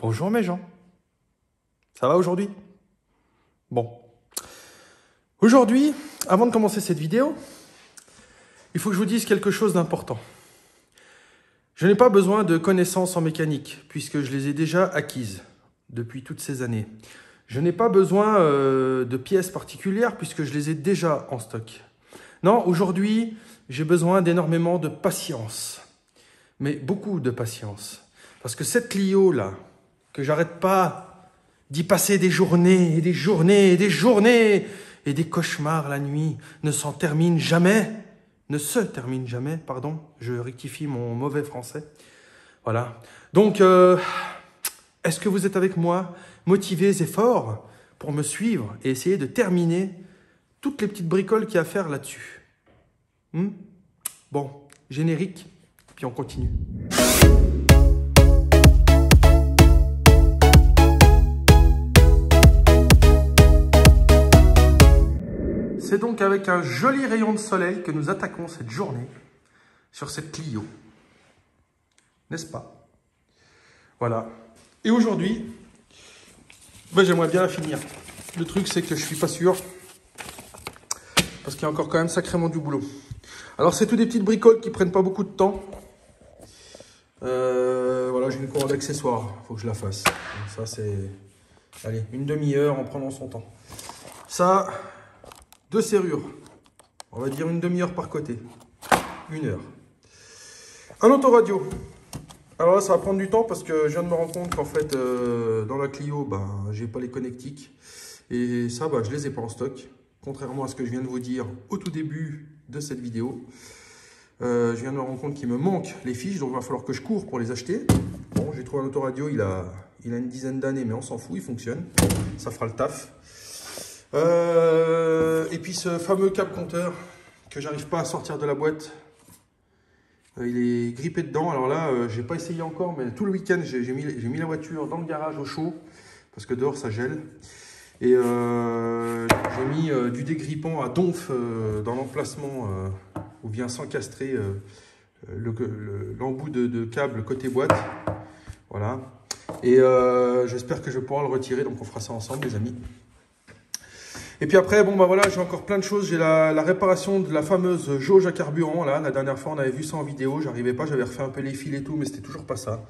Bonjour mes gens, ça va aujourd'hui? Bon, aujourd'hui, avant de commencer cette vidéo, il faut que je vous dise quelque chose d'important. Je n'ai pas besoin de connaissances en mécanique, puisque je les ai déjà acquises depuis toutes ces années. Je n'ai pas besoin de pièces particulières, puisque je les ai déjà en stock. Non, aujourd'hui, j'ai besoin d'énormément de patience, mais beaucoup de patience. Parce que cette Clio-là, que j'arrête pas d'y passer des journées et des journées et des journées et des cauchemars la nuit, ne se termine jamais, pardon, je rectifie mon mauvais français. Voilà. Donc, est-ce que vous êtes avec moi, motivés et forts pour me suivre et essayer de terminer toutes les petites bricoles qu'il y a à faire là-dessus? Bon, générique, puis on continue. C'est donc avec un joli rayon de soleil que nous attaquons cette journée sur cette Clio. N'est-ce pas? Voilà. Et aujourd'hui, j'aimerais bien la finir. Le truc, c'est que je suis pas sûr. Parce qu'il y a encore quand même sacrément du boulot. Alors, c'est tout des petites bricoles qui prennent pas beaucoup de temps. Voilà, j'ai une cour d'accessoires. Il faut que je la fasse. Ça, c'est... Allez, une demi-heure en prenant son temps. Ça... 2 serrures, on va dire une demi-heure par côté, 1 heure. Un autoradio. Alors là, ça va prendre du temps parce que je viens de me rendre compte qu'en fait, dans la Clio, j'ai pas les connectiques. Et ça, je les ai pas en stock. Contrairement à ce que je viens de vous dire au tout début de cette vidéo. Je viens de me rendre compte qu'il me manque les fiches, donc il va falloir que je cours pour les acheter. Bon, j'ai trouvé un autoradio, il a une dizaine d'années, mais on s'en fout, il fonctionne. Ça fera le taf. Et puis ce fameux câble compteur que j'arrive pas à sortir de la boîte, il est grippé dedans. Alors là, j'ai pas essayé encore, mais tout le week-end j'ai mis la voiture dans le garage au chaud parce que dehors ça gèle. Et j'ai mis du dégrippant à donf dans l'emplacement où vient s'encastrer l'embout de câble côté boîte. Voilà. Et j'espère que je vais pouvoir le retirer, donc on fera ça ensemble les amis. Et puis après, voilà, j'ai encore plein de choses. J'ai la réparation de la fameuse jauge à carburant. Là, la dernière fois, on avait vu ça en vidéo. J'arrivais pas, j'avais refait un peu les fils et tout, mais c'était toujours pas ça.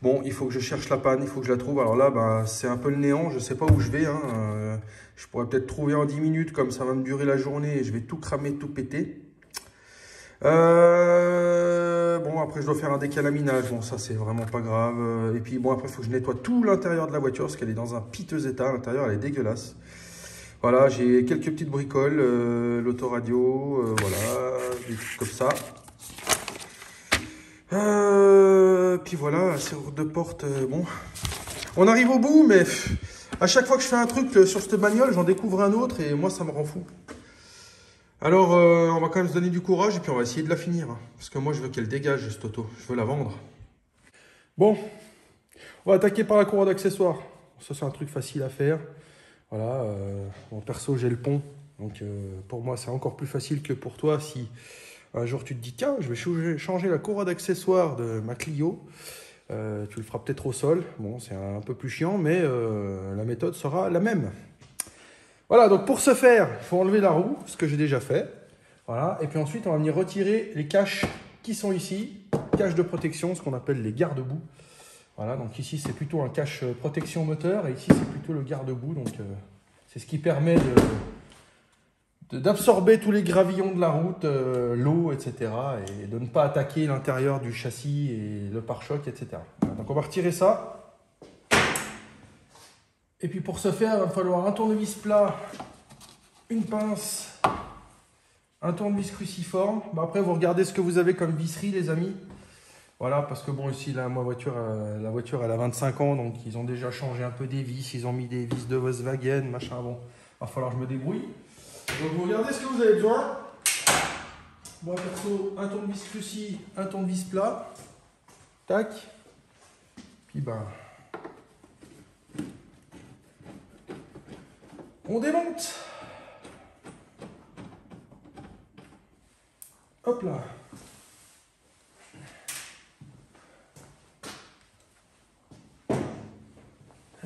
Bon, il faut que je cherche la panne, il faut que je la trouve. Alors là, c'est un peu le néant. Je sais pas où je vais. Je pourrais peut-être trouver en 10 minutes, comme ça va me durer la journée et je vais tout cramer, tout péter. Bon, après, je dois faire un décalaminage. Bon, ça, c'est vraiment pas grave. Et puis, bon, après, il faut que je nettoie tout l'intérieur de la voiture parce qu'elle est dans un piteux état. À l'intérieur, elle est dégueulasse. Voilà, j'ai quelques petites bricoles, l'autoradio, voilà, des trucs comme ça. Puis voilà, la serrure de porte, bon. On arrive au bout, mais à chaque fois que je fais un truc sur cette bagnole, j'en découvre un autre et moi, ça me rend fou. Alors, on va quand même se donner du courage et puis on va essayer de la finir. Parce que moi, je veux qu'elle dégage, cette auto. Je veux la vendre. Bon, on va attaquer par la cour d'accessoires. Ça, c'est un truc facile à faire. Voilà, en perso, j'ai le pont. Donc, pour moi, c'est encore plus facile que pour toi. Si un jour, tu te dis, tiens, je vais changer la courroie d'accessoires de ma Clio. Tu le feras peut-être au sol. Bon, c'est un peu plus chiant, mais la méthode sera la même. Voilà, donc pour ce faire, il faut enlever la roue, ce que j'ai déjà fait. Voilà, et puis ensuite, on va venir retirer les caches qui sont ici. Caches de protection, ce qu'on appelle les garde-boue. Voilà, donc ici c'est plutôt un cache protection moteur et ici c'est plutôt le garde-boue. Donc c'est ce qui permet d'absorber tous les gravillons de la route, l'eau, etc. et de ne pas attaquer l'intérieur du châssis et le pare-choc, etc. Voilà, donc on va retirer ça. Et puis pour ce faire, il va falloir un tournevis plat, une pince, un tournevis cruciforme. Après vous regardez ce que vous avez comme visserie les amis. Voilà, parce que bon, ici, là, la voiture, elle a 25 ans, donc ils ont déjà changé un peu des vis, ils ont mis des vis de Volkswagen, machin, bon, il va falloir que je me débrouille. Donc, vous regardez ce que vous avez besoin. Moi, perso, un tournevis cruci, un tournevis plat. Tac. Puis, on démonte. Hop là.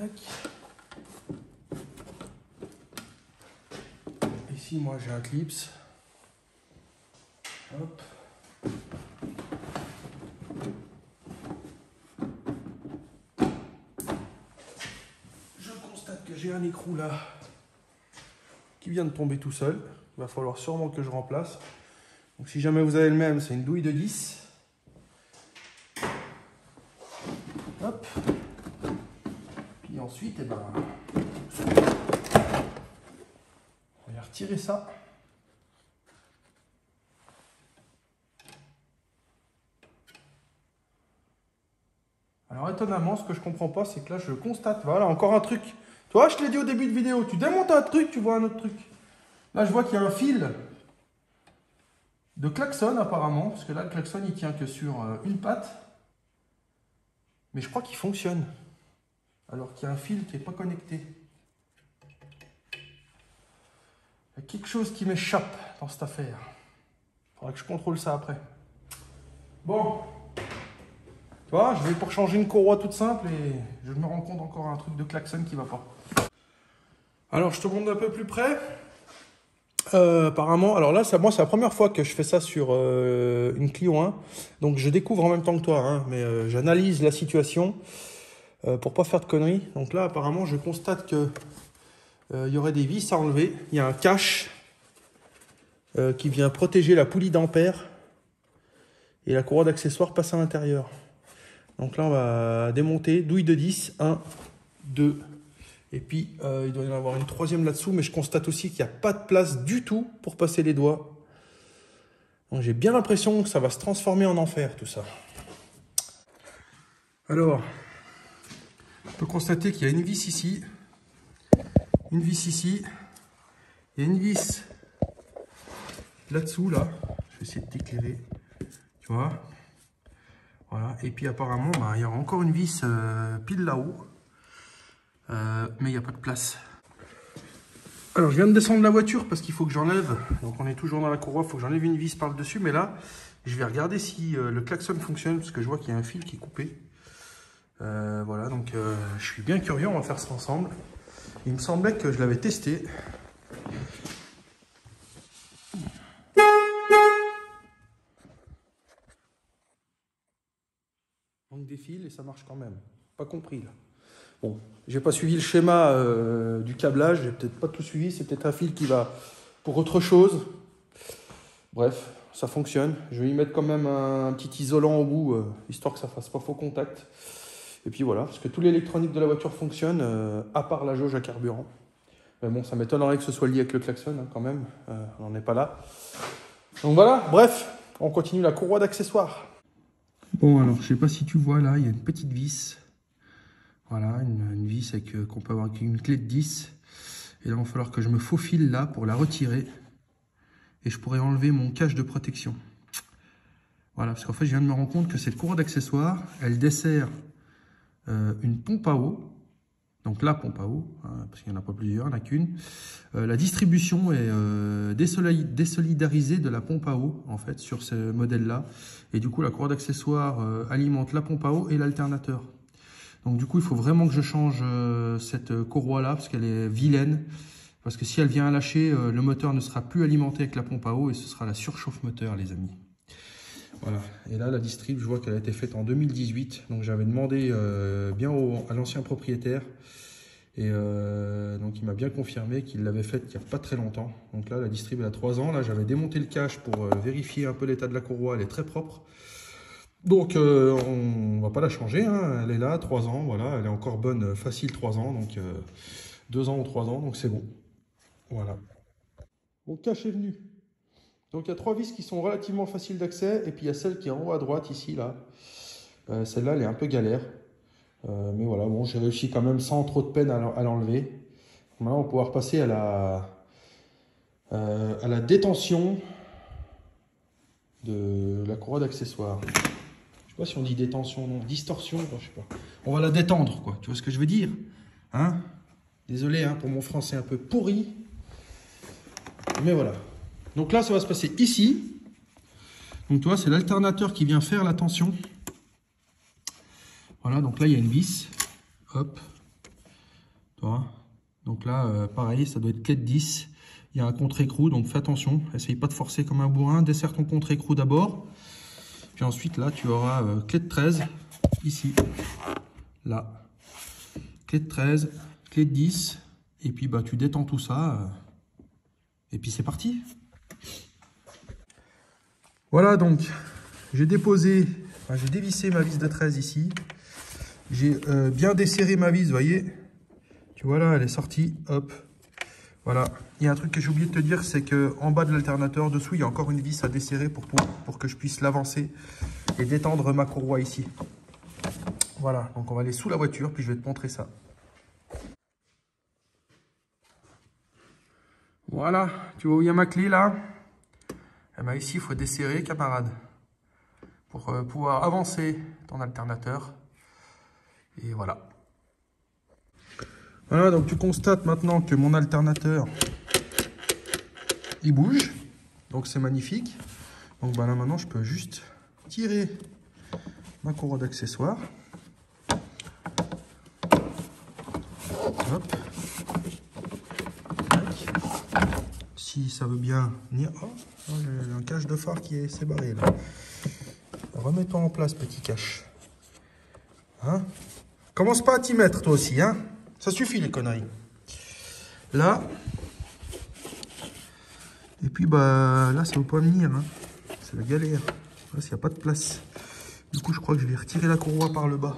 Tac. Ici, moi, j'ai un clips. Hop. Je constate que j'ai un écrou là qui vient de tomber tout seul. Il va falloir sûrement que je remplace. Donc si jamais vous avez le même, c'est une douille de 10. Hop. Puis ensuite, eh ben, on va retirer ça. Alors étonnamment, ce que je comprends pas, c'est que là, je constate, voilà, encore un truc. Tu vois, je te l'ai dit au début de vidéo, tu démontes un truc, tu vois un autre truc. Là, je vois qu'il y a un fil de klaxon apparemment, parce que là, le klaxon, il tient que sur une patte. Mais je crois qu'il fonctionne, alors qu'il y a un fil qui n'est pas connecté. Il y a quelque chose qui m'échappe dans cette affaire. Il faudra que je contrôle ça après. Bon. Tu vois, je vais pour changer une courroie toute simple et je me rends compte encore un truc de klaxon qui va pas. Alors, je te montre un peu plus près. Apparemment, alors là, moi, c'est la première fois que je fais ça sur une Clio 1. Donc, je découvre en même temps que toi, hein, mais j'analyse la situation pour pas faire de conneries. Donc là, apparemment, je constate que il y aurait des vis à enlever. Il y a un cache qui vient protéger la poulie d'ampère et la courroie d'accessoires passe à l'intérieur. Donc là, on va démonter, douille de 10, 1, 2, et puis il doit y en avoir une troisième là-dessous, mais je constate aussi qu'il n'y a pas de place du tout pour passer les doigts. Donc j'ai bien l'impression que ça va se transformer en enfer, tout ça. Alors, on peut constater qu'il y a une vis ici, une vis ici, il y a une vis là-dessous, là. Je vais essayer de t'éclairer, tu vois. Voilà, et puis apparemment, bah, il y aura encore une vis pile là-haut, mais il n'y a pas de place. Alors, je viens de descendre la voiture parce qu'il faut que j'enlève, donc on est toujours dans la courroie, il faut que j'enlève une vis par le dessus, mais là, je vais regarder si le klaxon fonctionne, parce que je vois qu'il y a un fil qui est coupé. Voilà, donc je suis bien curieux, on va faire ça ensemble. Il me semblait que je l'avais testé. Manque des fils et ça marche quand même. Pas compris là. Bon, j'ai pas suivi le schéma du câblage, j'ai peut-être pas tout suivi, c'est peut-être un fil qui va pour autre chose. Bref, ça fonctionne. Je vais y mettre quand même un petit isolant au bout, histoire que ça fasse pas faux contact. Et puis voilà, parce que tout l'électronique de la voiture fonctionne, à part la jauge à carburant. Mais bon, ça m'étonnerait que ce soit lié avec le klaxon hein, quand même, on n'en est pas là. Donc voilà, bref, on continue la courroie d'accessoires. Bon, alors, je sais pas si tu vois, là, il y a une petite vis. Voilà, une vis qu'on peut avoir avec une clé de 10. Et là, il va falloir que je me faufile là pour la retirer. Et je pourrais enlever mon cache de protection. Voilà, parce qu'en fait, je viens de me rendre compte que cette courroie d'accessoires, elle dessert une pompe à eau. Donc la pompe à eau, hein, parce qu'il n'y en a pas plusieurs, il n'y en a qu'une. La distribution est désolidarisée de la pompe à eau, en fait, sur ce modèle-là. Et du coup, la courroie d'accessoires alimente la pompe à eau et l'alternateur. Donc du coup, il faut vraiment que je change cette courroie-là, parce qu'elle est vilaine. Parce que si elle vient à lâcher, le moteur ne sera plus alimenté avec la pompe à eau et ce sera la surchauffe moteur, les amis. Voilà, et là la distrib, je vois qu'elle a été faite en 2018, donc j'avais demandé bien à l'ancien propriétaire, et donc il m'a bien confirmé qu'il l'avait faite il n'y a pas très longtemps. Donc là la distrib elle a 3 ans, là j'avais démonté le cache pour vérifier un peu l'état de la courroie, elle est très propre. Donc on va pas la changer, hein. Elle est là, 3 ans, voilà, elle est encore bonne, facile 3 ans, donc 2 ans ou 3 ans, donc c'est bon. Voilà. Mon cache est venu. Donc il y a 3 vis qui sont relativement faciles d'accès, et puis il y a celle qui est en haut à droite ici, là. Celle-là, elle est un peu galère. Mais voilà, bon, j'ai réussi quand même sans trop de peine à l'enlever. Maintenant, on va pouvoir passer à la détention de la courroie d'accessoires. Je sais pas si on dit détention, non, distorsion, je sais pas. On va la détendre, quoi. Tu vois ce que je veux dire, hein? Désolé hein, pour mon français un peu pourri. Mais voilà. Donc là, ça va se passer ici. Donc tu vois, c'est l'alternateur qui vient faire la tension. Voilà, donc là, il y a une vis. Hop. Tu vois? Donc là, pareil, ça doit être clé de 10. Il y a un contre-écrou, donc fais attention. Essaye pas de forcer comme un bourrin. Desserre ton contre-écrou d'abord. Puis ensuite, là, tu auras clé de 13, ici. Là. Clé de 13, clé de 10. Et puis, bah, tu détends tout ça. Et puis, c'est parti. Voilà, donc, j'ai déposé, enfin, j'ai dévissé ma vis de 13 ici. J'ai bien desserré ma vis, vous voyez. Tu vois là, elle est sortie, hop. Voilà. Il y a un truc que j'ai oublié de te dire, c'est qu'en bas de l'alternateur, dessous, il y a encore une vis à desserrer pour que je puisse l'avancer et détendre ma courroie ici. Voilà, donc on va aller sous la voiture, puis je vais te montrer ça. Voilà, tu vois où il y a ma clé là? Eh ben ici, il faut desserrer, camarade, pour pouvoir avancer ton alternateur. Et voilà. Voilà, donc tu constates maintenant que mon alternateur, il bouge. Donc c'est magnifique. Donc bah là maintenant, je peux juste tirer ma courroie d'accessoires. Hop. Si ça veut bien venir. Oh, j'ai un cache de phare qui s'est barré là. Remets-toi en place, petit cache. Hein? Commence pas à t'y mettre toi aussi, hein? Ça suffit les conneries. Là. Et puis bah là ça veut pas venir, hein. C'est la galère. Là s'il n'y a pas de place. Du coup je crois que je vais retirer la courroie par le bas.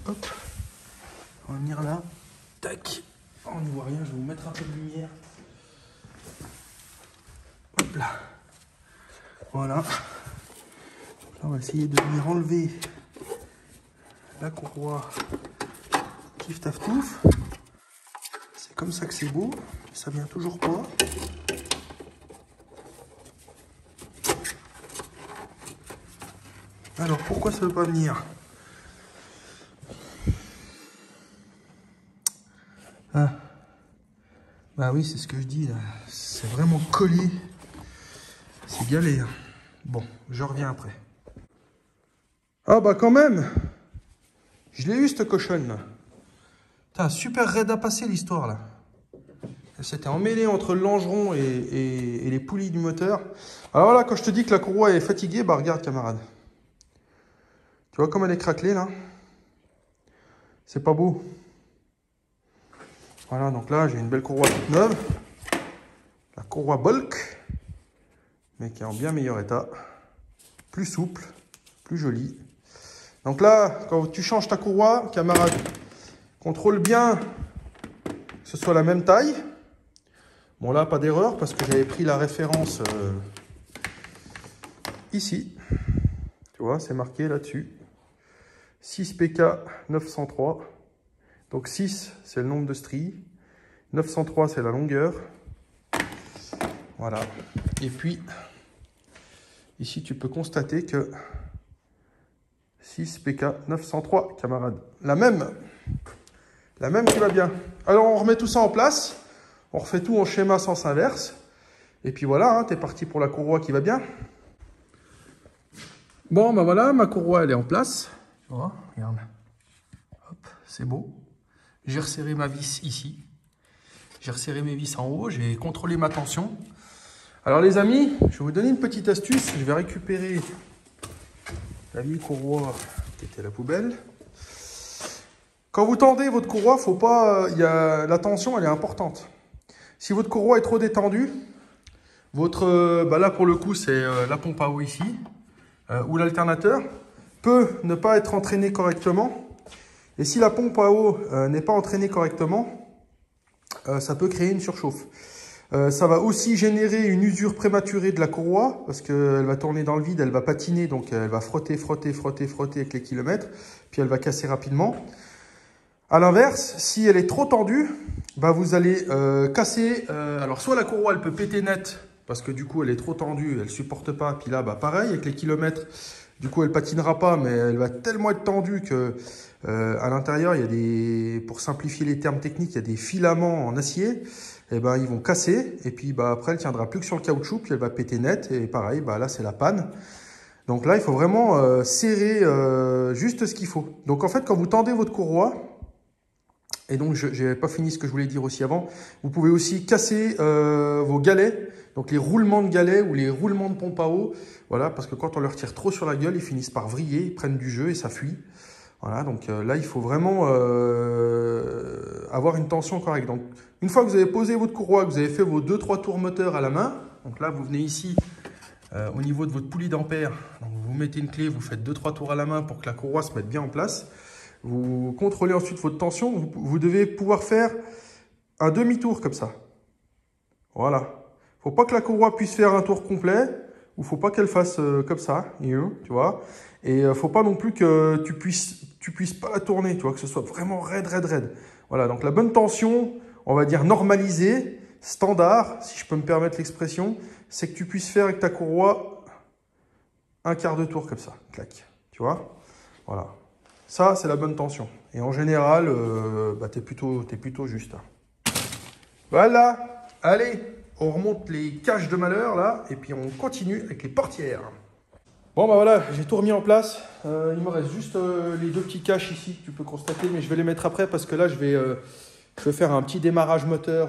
Hop. On va venir là. Tac. Oh, on ne voit rien, je vais vous mettre un peu de lumière. Hop là. Voilà. Là on va essayer de venir enlever la courroie. Kif taf touf. C'est comme ça que c'est beau. Ça vient toujours pas. Alors pourquoi ça veut pas venir? Ah. Bah oui, c'est ce que je dis là. C'est vraiment collé. C'est galère. Bon, je reviens après. Ah bah quand même. Je l'ai eu cette cochonne là. Putain, super raide à passer l'histoire là. Elle s'était emmêlée entre le longeron et les poulies du moteur. Alors là, quand je te dis que la courroie est fatiguée, bah regarde camarade. Tu vois comme elle est craquelée là? C'est pas beau. Voilà, donc là j'ai une belle courroie toute neuve. La courroie Bulk, mais qui est en bien meilleur état. Plus souple, plus jolie. Donc là, quand tu changes ta courroie, camarade, contrôle bien que ce soit la même taille. Bon là, pas d'erreur parce que j'avais pris la référence ici. Tu vois, c'est marqué là-dessus. 6 PK 903. Donc 6, c'est le nombre de stries. 903, c'est la longueur. Voilà. Et puis, ici, tu peux constater que 6 PK 903, camarade. La même qui va bien. Alors, on remet tout ça en place. On refait tout en schéma sens inverse. Et puis voilà, hein, t'es parti pour la courroie qui va bien. Bon, ben voilà, ma courroie, elle est en place. Tu vois, regarde. Hop, c'est beau. J'ai resserré ma vis ici. J'ai resserré mes vis en haut. J'ai contrôlé ma tension. Alors les amis, je vais vous donner une petite astuce. Je vais récupérer la vieille courroie qui était à la poubelle. Quand vous tendez votre courroie, faut pas, la tension elle est importante. Si votre courroie est trop détendue, là pour le coup c'est la pompe à eau ici, ou l'alternateur, peut ne pas être entraîné correctement. Et si la pompe à eau n'est pas entraînée correctement, ça peut créer une surchauffe. Ça va aussi générer une usure prématurée de la courroie parce qu'elle va tourner dans le vide, elle va patiner, donc elle va frotter avec les kilomètres, puis elle va casser rapidement. A l'inverse, si elle est trop tendue, bah vous allez casser. Alors soit la courroie elle peut péter net parce que du coup elle est trop tendue, elle supporte pas, puis là bah pareil avec les kilomètres, du coup elle patinera pas, mais elle va tellement être tendue que à l'intérieur il y a des, pour simplifier les termes techniques, il y a des filaments en acier. Et ben ils vont casser et puis bah après elle tiendra plus que sur le caoutchouc puis elle va péter net et pareil bah là c'est la panne. Donc là il faut vraiment serrer juste ce qu'il faut. Donc en fait quand vous tendez votre courroie, Et donc, je n'avais pas fini ce que je voulais dire aussi avant. Vous pouvez aussi casser vos galets, donc les roulements de galets ou les roulements de pompe à eau. Voilà, parce que quand on leur tire trop sur la gueule, ils finissent par vriller, ils prennent du jeu et ça fuit. Voilà, donc là, il faut vraiment avoir une tension correcte. Donc, une fois que vous avez posé votre courroie, que vous avez fait vos 2-3 tours moteur à la main, donc là, vous venez ici au niveau de votre poulie d'ampère. Vous mettez une clé, vous faites 2-3 tours à la main pour que la courroie se mette bien en place. Vous contrôlez ensuite votre tension. Vous devez pouvoir faire un demi-tour comme ça. Voilà. Il ne faut pas que la courroie puisse faire un tour complet. Ou il ne faut pas qu'elle fasse comme ça. Tu vois. Et il ne faut pas non plus que tu puisses pas la tourner. Tu vois, que ce soit vraiment raide, raide, raide. Voilà. Donc la bonne tension, on va dire normalisée, standard, si je peux me permettre l'expression, c'est que tu puisses faire avec ta courroie un quart de tour comme ça. Clac. Tu vois. Voilà. Ça, c'est la bonne tension. Et en général, tu es plutôt juste. Voilà. Allez, on remonte les caches de malheur, là. Et puis, on continue avec les portières. Bon, bah voilà, j'ai tout remis en place. Il me reste juste les 2 petits caches ici, tu peux constater. Mais je vais les mettre après parce que là, je vais faire un petit démarrage moteur,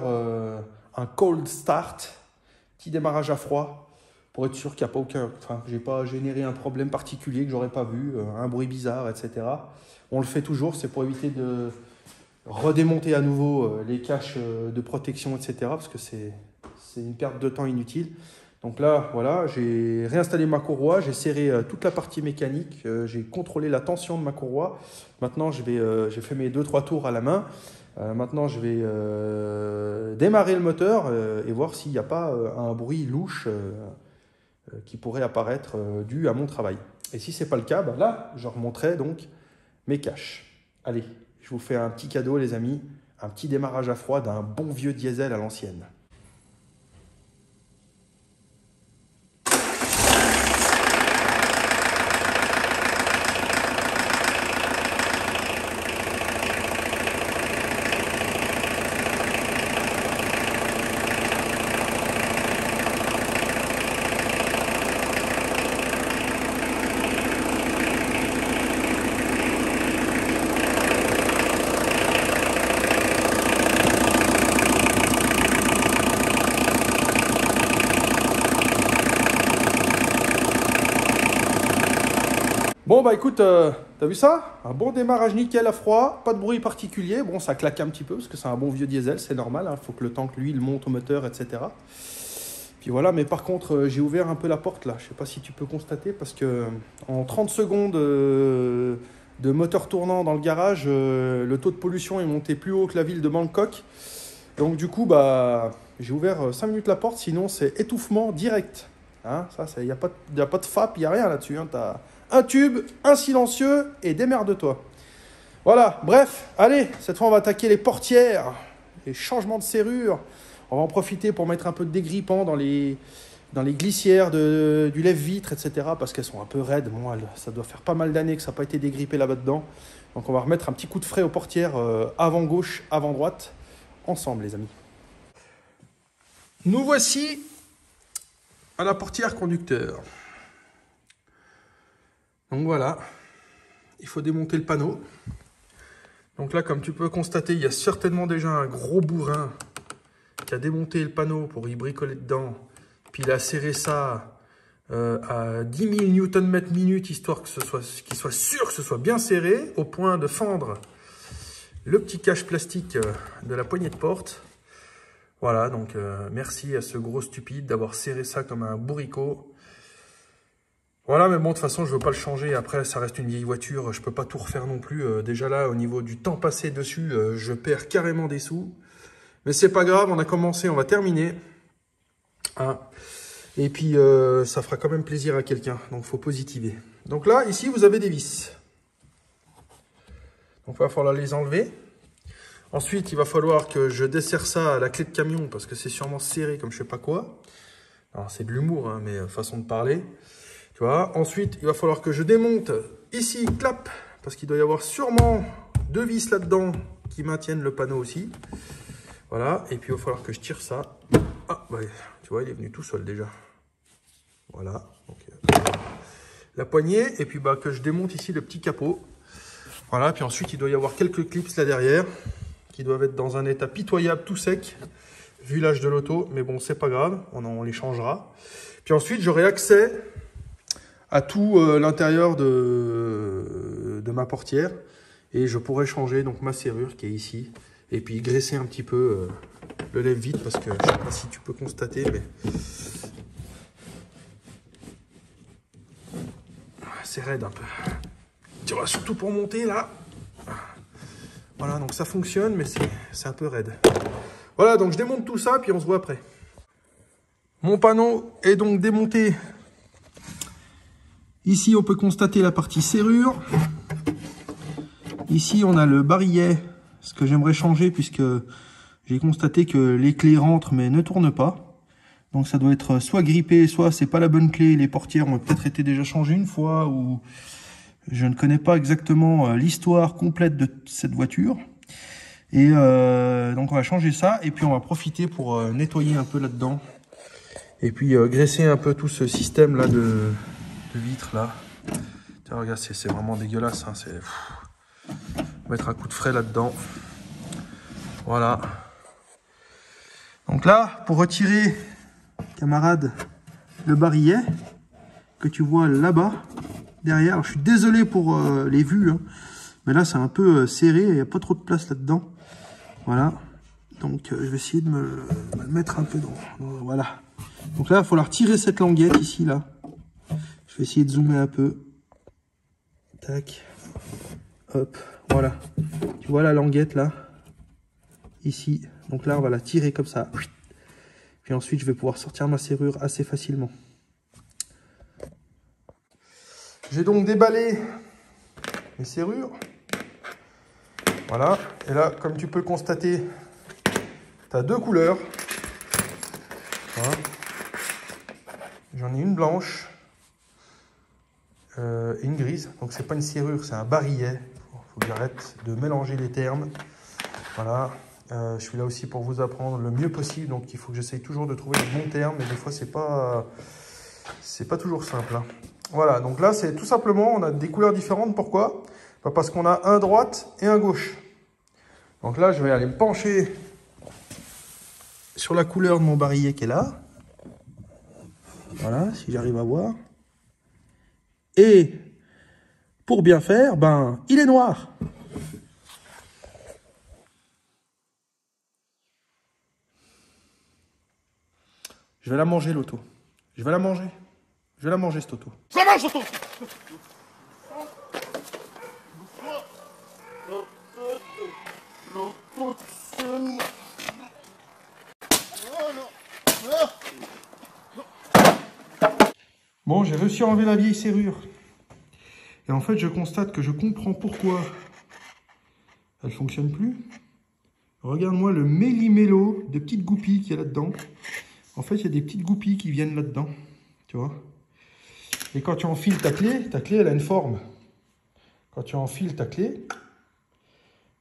un cold start. Petit démarrage à froid. Pour être sûr qu'il n'y a pas j'ai pas généré un problème particulier que j'aurais pas vu, un bruit bizarre, etc. On le fait toujours, c'est pour éviter de redémonter à nouveau les caches de protection, etc. Parce que c'est une perte de temps inutile. Donc là, voilà, j'ai réinstallé ma courroie, j'ai serré toute la partie mécanique, j'ai contrôlé la tension de ma courroie. Maintenant, j'ai fait mes 2-3 tours à la main. Maintenant, je vais démarrer le moteur et voir s'il n'y a pas un bruit louche qui pourrait apparaître dû à mon travail. Et si ce n'est pas le cas, ben là, je remonterai donc mes caches. Allez, je vous fais un petit cadeau, les amis, un petit démarrage à froid d'un bon vieux diesel à l'ancienne. Bon, bah écoute, t'as vu ça? Un bon démarrage nickel à froid, pas de bruit particulier. Bon, ça claque un petit peu parce que c'est un bon vieux diesel, c'est normal. Il faut que le temps que l'huile monte au moteur, etc. Puis voilà, mais par contre, j'ai ouvert un peu la porte là. Je sais pas si tu peux constater parce que en 30 secondes de moteur tournant dans le garage, le taux de pollution est monté plus haut que la ville de Bangkok. Donc du coup, bah, j'ai ouvert 5 minutes la porte, sinon c'est étouffement direct. Hein, ça, il n'y a pas de FAP, il n'y a rien là-dessus. Hein, t'as un tube, un silencieux et démerde-toi. Voilà, bref, allez, cette fois on va attaquer les portières, les changements de serrure. On va en profiter pour mettre un peu de dégrippant dans les glissières du lève-vitre, etc. parce qu'elles sont un peu raides. Bon, ça doit faire pas mal d'années que ça n'a pas été dégrippé là-bas dedans. Donc on va remettre un petit coup de frais aux portières avant gauche, avant droite, ensemble les amis. Nous voici à la portière conducteur. Donc voilà, il faut démonter le panneau. Donc là, comme tu peux constater, il y a certainement déjà un gros bourrin qui a démonté le panneau pour y bricoler dedans. Puis il a serré ça à 10 000 Nm/min, histoire qu'il soit sûr que ce soit bien serré, au point de fendre le petit cache plastique de la poignée de porte. Voilà, donc merci à ce gros stupide d'avoir serré ça comme un bourricot. Voilà, mais bon, de toute façon, je ne veux pas le changer. Après, ça reste une vieille voiture. Je ne peux pas tout refaire non plus. Déjà là, au niveau du temps passé dessus, je perds carrément des sous. Mais c'est pas grave, on a commencé, on va terminer. Hein. Et puis, ça fera quand même plaisir à quelqu'un. Donc, il faut positiver. Donc là, ici, vous avez des vis. Donc, il va falloir les enlever. Ensuite, il va falloir que je desserre ça à la clé de camion parce que c'est sûrement serré comme je sais pas quoi. Alors, c'est de l'humour, hein, mais façon de parler. Tu vois, ensuite, il va falloir que je démonte ici, clap, parce qu'il doit y avoir sûrement 2 vis là-dedans qui maintiennent le panneau aussi. Voilà, et puis il va falloir que je tire ça. Ah, ouais, tu vois, il est venu tout seul déjà. Voilà, donc, la poignée, et puis bah, que je démonte ici le petit capot. Voilà, puis ensuite, il doit y avoir quelques clips là derrière qui doivent être dans un état pitoyable, tout sec, vu l'âge de l'auto. Mais bon, c'est pas grave, on les changera. Puis ensuite, j'aurai accès à tout l'intérieur de ma portière. Et je pourrai changer donc ma serrure qui est ici. Et puis graisser un petit peu le lève-vite, parce que je sais pas si tu peux constater, mais c'est raide un peu. Tu vois, surtout pour monter là. Voilà, donc ça fonctionne, mais c'est un peu raide. Voilà, donc je démonte tout ça, puis on se voit après. Mon panneau est donc démonté. Ici, on peut constater la partie serrure. Ici, on a le barillet, ce que j'aimerais changer, puisque j'ai constaté que les clés rentrent, mais ne tournent pas. Donc ça doit être soit grippé, soit c'est pas la bonne clé. Les portières ont peut-être été déjà changées une fois, ou je ne connais pas exactement l'histoire complète de cette voiture. Et donc on va changer ça, et puis on va profiter pour nettoyer un peu là-dedans. Et puis graisser un peu tout ce système là de vitres là. Tiens, regarde, c'est vraiment dégueulasse, hein, mettre un coup de frais là-dedans. Voilà. Donc là, pour retirer, camarade, le barillet que tu vois là-bas, derrière. Alors, je suis désolé pour les vues, hein, mais là, c'est un peu serré, il n'y a pas trop de place là-dedans. Voilà. Donc, je vais essayer de me le mettre un peu voilà. Donc là, il va falloir tirer cette languette ici, là. Je vais essayer de zoomer un peu. Tac. Hop. Voilà. Tu vois la languette, là? Ici. Donc là, on va la tirer comme ça. Puis ensuite, je vais pouvoir sortir ma serrure assez facilement. J'ai donc déballé les serrures. Voilà. Et là, comme tu peux le constater, tu as deux couleurs. Voilà. J'en ai une blanche et une grise. Donc, c'est pas une serrure, c'est un barillet. Faut que j'arrête de mélanger les termes. Voilà. Je suis là aussi pour vous apprendre le mieux possible. Donc, il faut que j'essaye toujours de trouver le bon terme. Mais des fois, c'est pas toujours simple, hein. Voilà, donc là, c'est tout simplement, on a des couleurs différentes. Pourquoi? Parce qu'on a un droite et un gauche. Donc là, je vais aller me pencher sur la couleur de mon barillet qui est là. Voilà, si j'arrive à voir. Et pour bien faire, ben, il est noir. Je vais la manger, l'auto. Je vais la manger. Je vais la manger, cette auto. Je la mange, l'auto! Bon, j'ai réussi à enlever la vieille serrure. Et en fait, je constate que je comprends pourquoi elle ne fonctionne plus. Regarde-moi le méli-mélo de petites goupilles qu'il y a là-dedans. En fait, il y a des petites goupilles qui viennent là-dedans. Tu vois? Et quand tu enfiles ta clé, elle a une forme. Quand tu enfiles ta clé,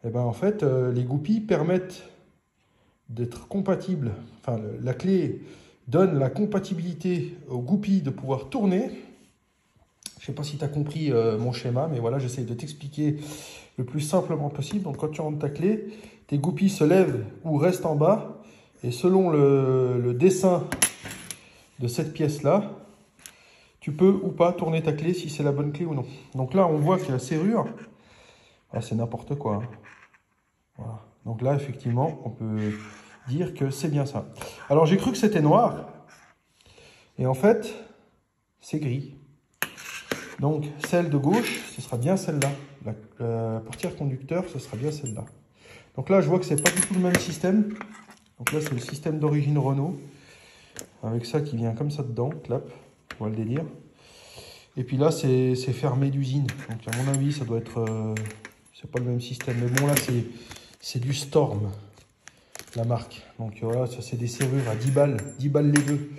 eh ben, en fait, les goupilles permettent d'être compatibles. Enfin, la clé donne la compatibilité aux goupilles de pouvoir tourner. Je ne sais pas si tu as compris mon schéma, mais voilà, j'essaie de t'expliquer le plus simplement possible. Donc, quand tu rentres ta clé, tes goupilles se lèvent ou restent en bas. Et selon le dessin de cette pièce-là, tu peux ou pas tourner ta clé si c'est la bonne clé ou non. Donc là, on voit que la serrure, ah, c'est n'importe quoi, hein. Voilà. Donc là, effectivement, on peut dire que c'est bien ça. Alors, j'ai cru que c'était noir. Et en fait, c'est gris. Donc, celle de gauche, ce sera bien celle-là. La portière conducteur, ce sera bien celle-là. Donc là, je vois que c'est pas du tout le même système. Donc là, c'est le système d'origine Renault. Avec ça qui vient comme ça dedans, clap. Tu vois le délire. Et puis là, c'est fermé d'usine. Donc à mon avis, ça doit être... c'est pas le même système. Mais bon, là, c'est du Storm, la marque. Donc voilà, ça c'est des serrures à 10 balles. 10 balles les deux.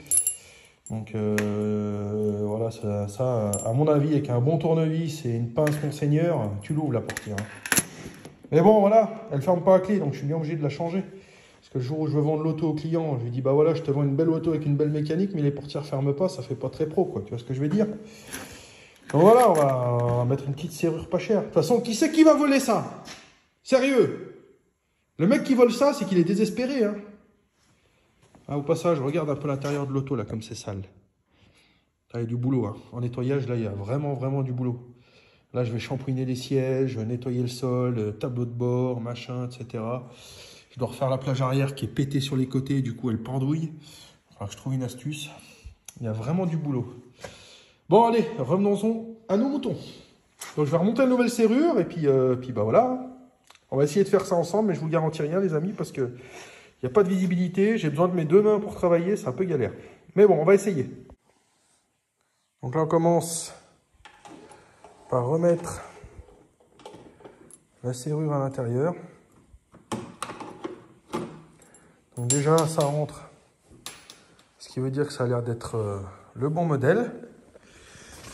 Donc voilà, ça, à mon avis, avec un bon tournevis et une pince Monseigneur, tu l'ouvres la portière. Mais bon, voilà, elle ferme pas à clé, donc je suis bien obligé de la changer. Parce que le jour où je veux vendre l'auto au client, je lui dis, bah voilà, je te vends une belle auto avec une belle mécanique, mais les portières ferment pas, ça fait pas très pro, quoi. Tu vois ce que je veux dire? Donc voilà, on va mettre une petite serrure pas chère. De toute façon, qui c'est qui va voler ça? Sérieux? Le mec qui vole ça, c'est qu'il est désespéré. Hein. Ah, au passage, regarde un peu l'intérieur de l'auto, là, comme c'est sale. Là, il y a du boulot. Hein. En nettoyage, là, il y a vraiment du boulot. Là, je vais shampouiner les sièges, nettoyer le sol, tableau de bord, machin, etc. Je dois refaire la plage arrière qui est pétée sur les côtés, du coup, elle pendouille. Alors, je trouve une astuce. Il y a vraiment du boulot. Bon, allez, revenons-en à nos moutons. Donc, je vais remonter une nouvelle serrure, et puis bah voilà. On va essayer de faire ça ensemble, mais je vous garantis rien, les amis, parce que il n'y a pas de visibilité. J'ai besoin de mes deux mains pour travailler, c'est un peu galère. Mais bon, on va essayer. Donc là, on commence par remettre la serrure à l'intérieur. Donc déjà, ça rentre, ce qui veut dire que ça a l'air d'être le bon modèle.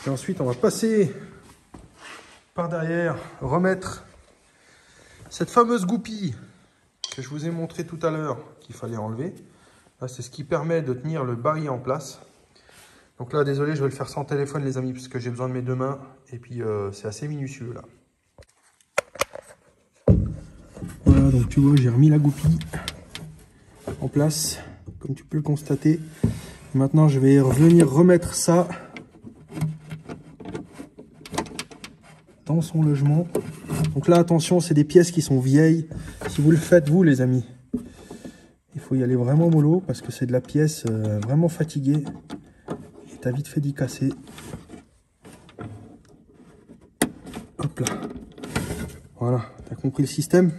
Et ensuite, on va passer par derrière, remettre cette fameuse goupille que je vous ai montré tout à l'heure qu'il fallait enlever. Là, c'est ce qui permet de tenir le barillet en place. Donc là, désolé, je vais le faire sans téléphone, les amis, parce que j'ai besoin de mes deux mains. Et puis, c'est assez minutieux, là. Voilà, donc tu vois, j'ai remis la goupille en place, comme tu peux le constater. Maintenant, je vais revenir remettre ça dans son logement. Donc là, attention, c'est des pièces qui sont vieilles. Si vous le faites, vous, les amis, il faut y aller vraiment mollo, parce que c'est de la pièce vraiment fatiguée. Et t'as vite fait d'y casser. Hop là. Voilà, t'as compris le système.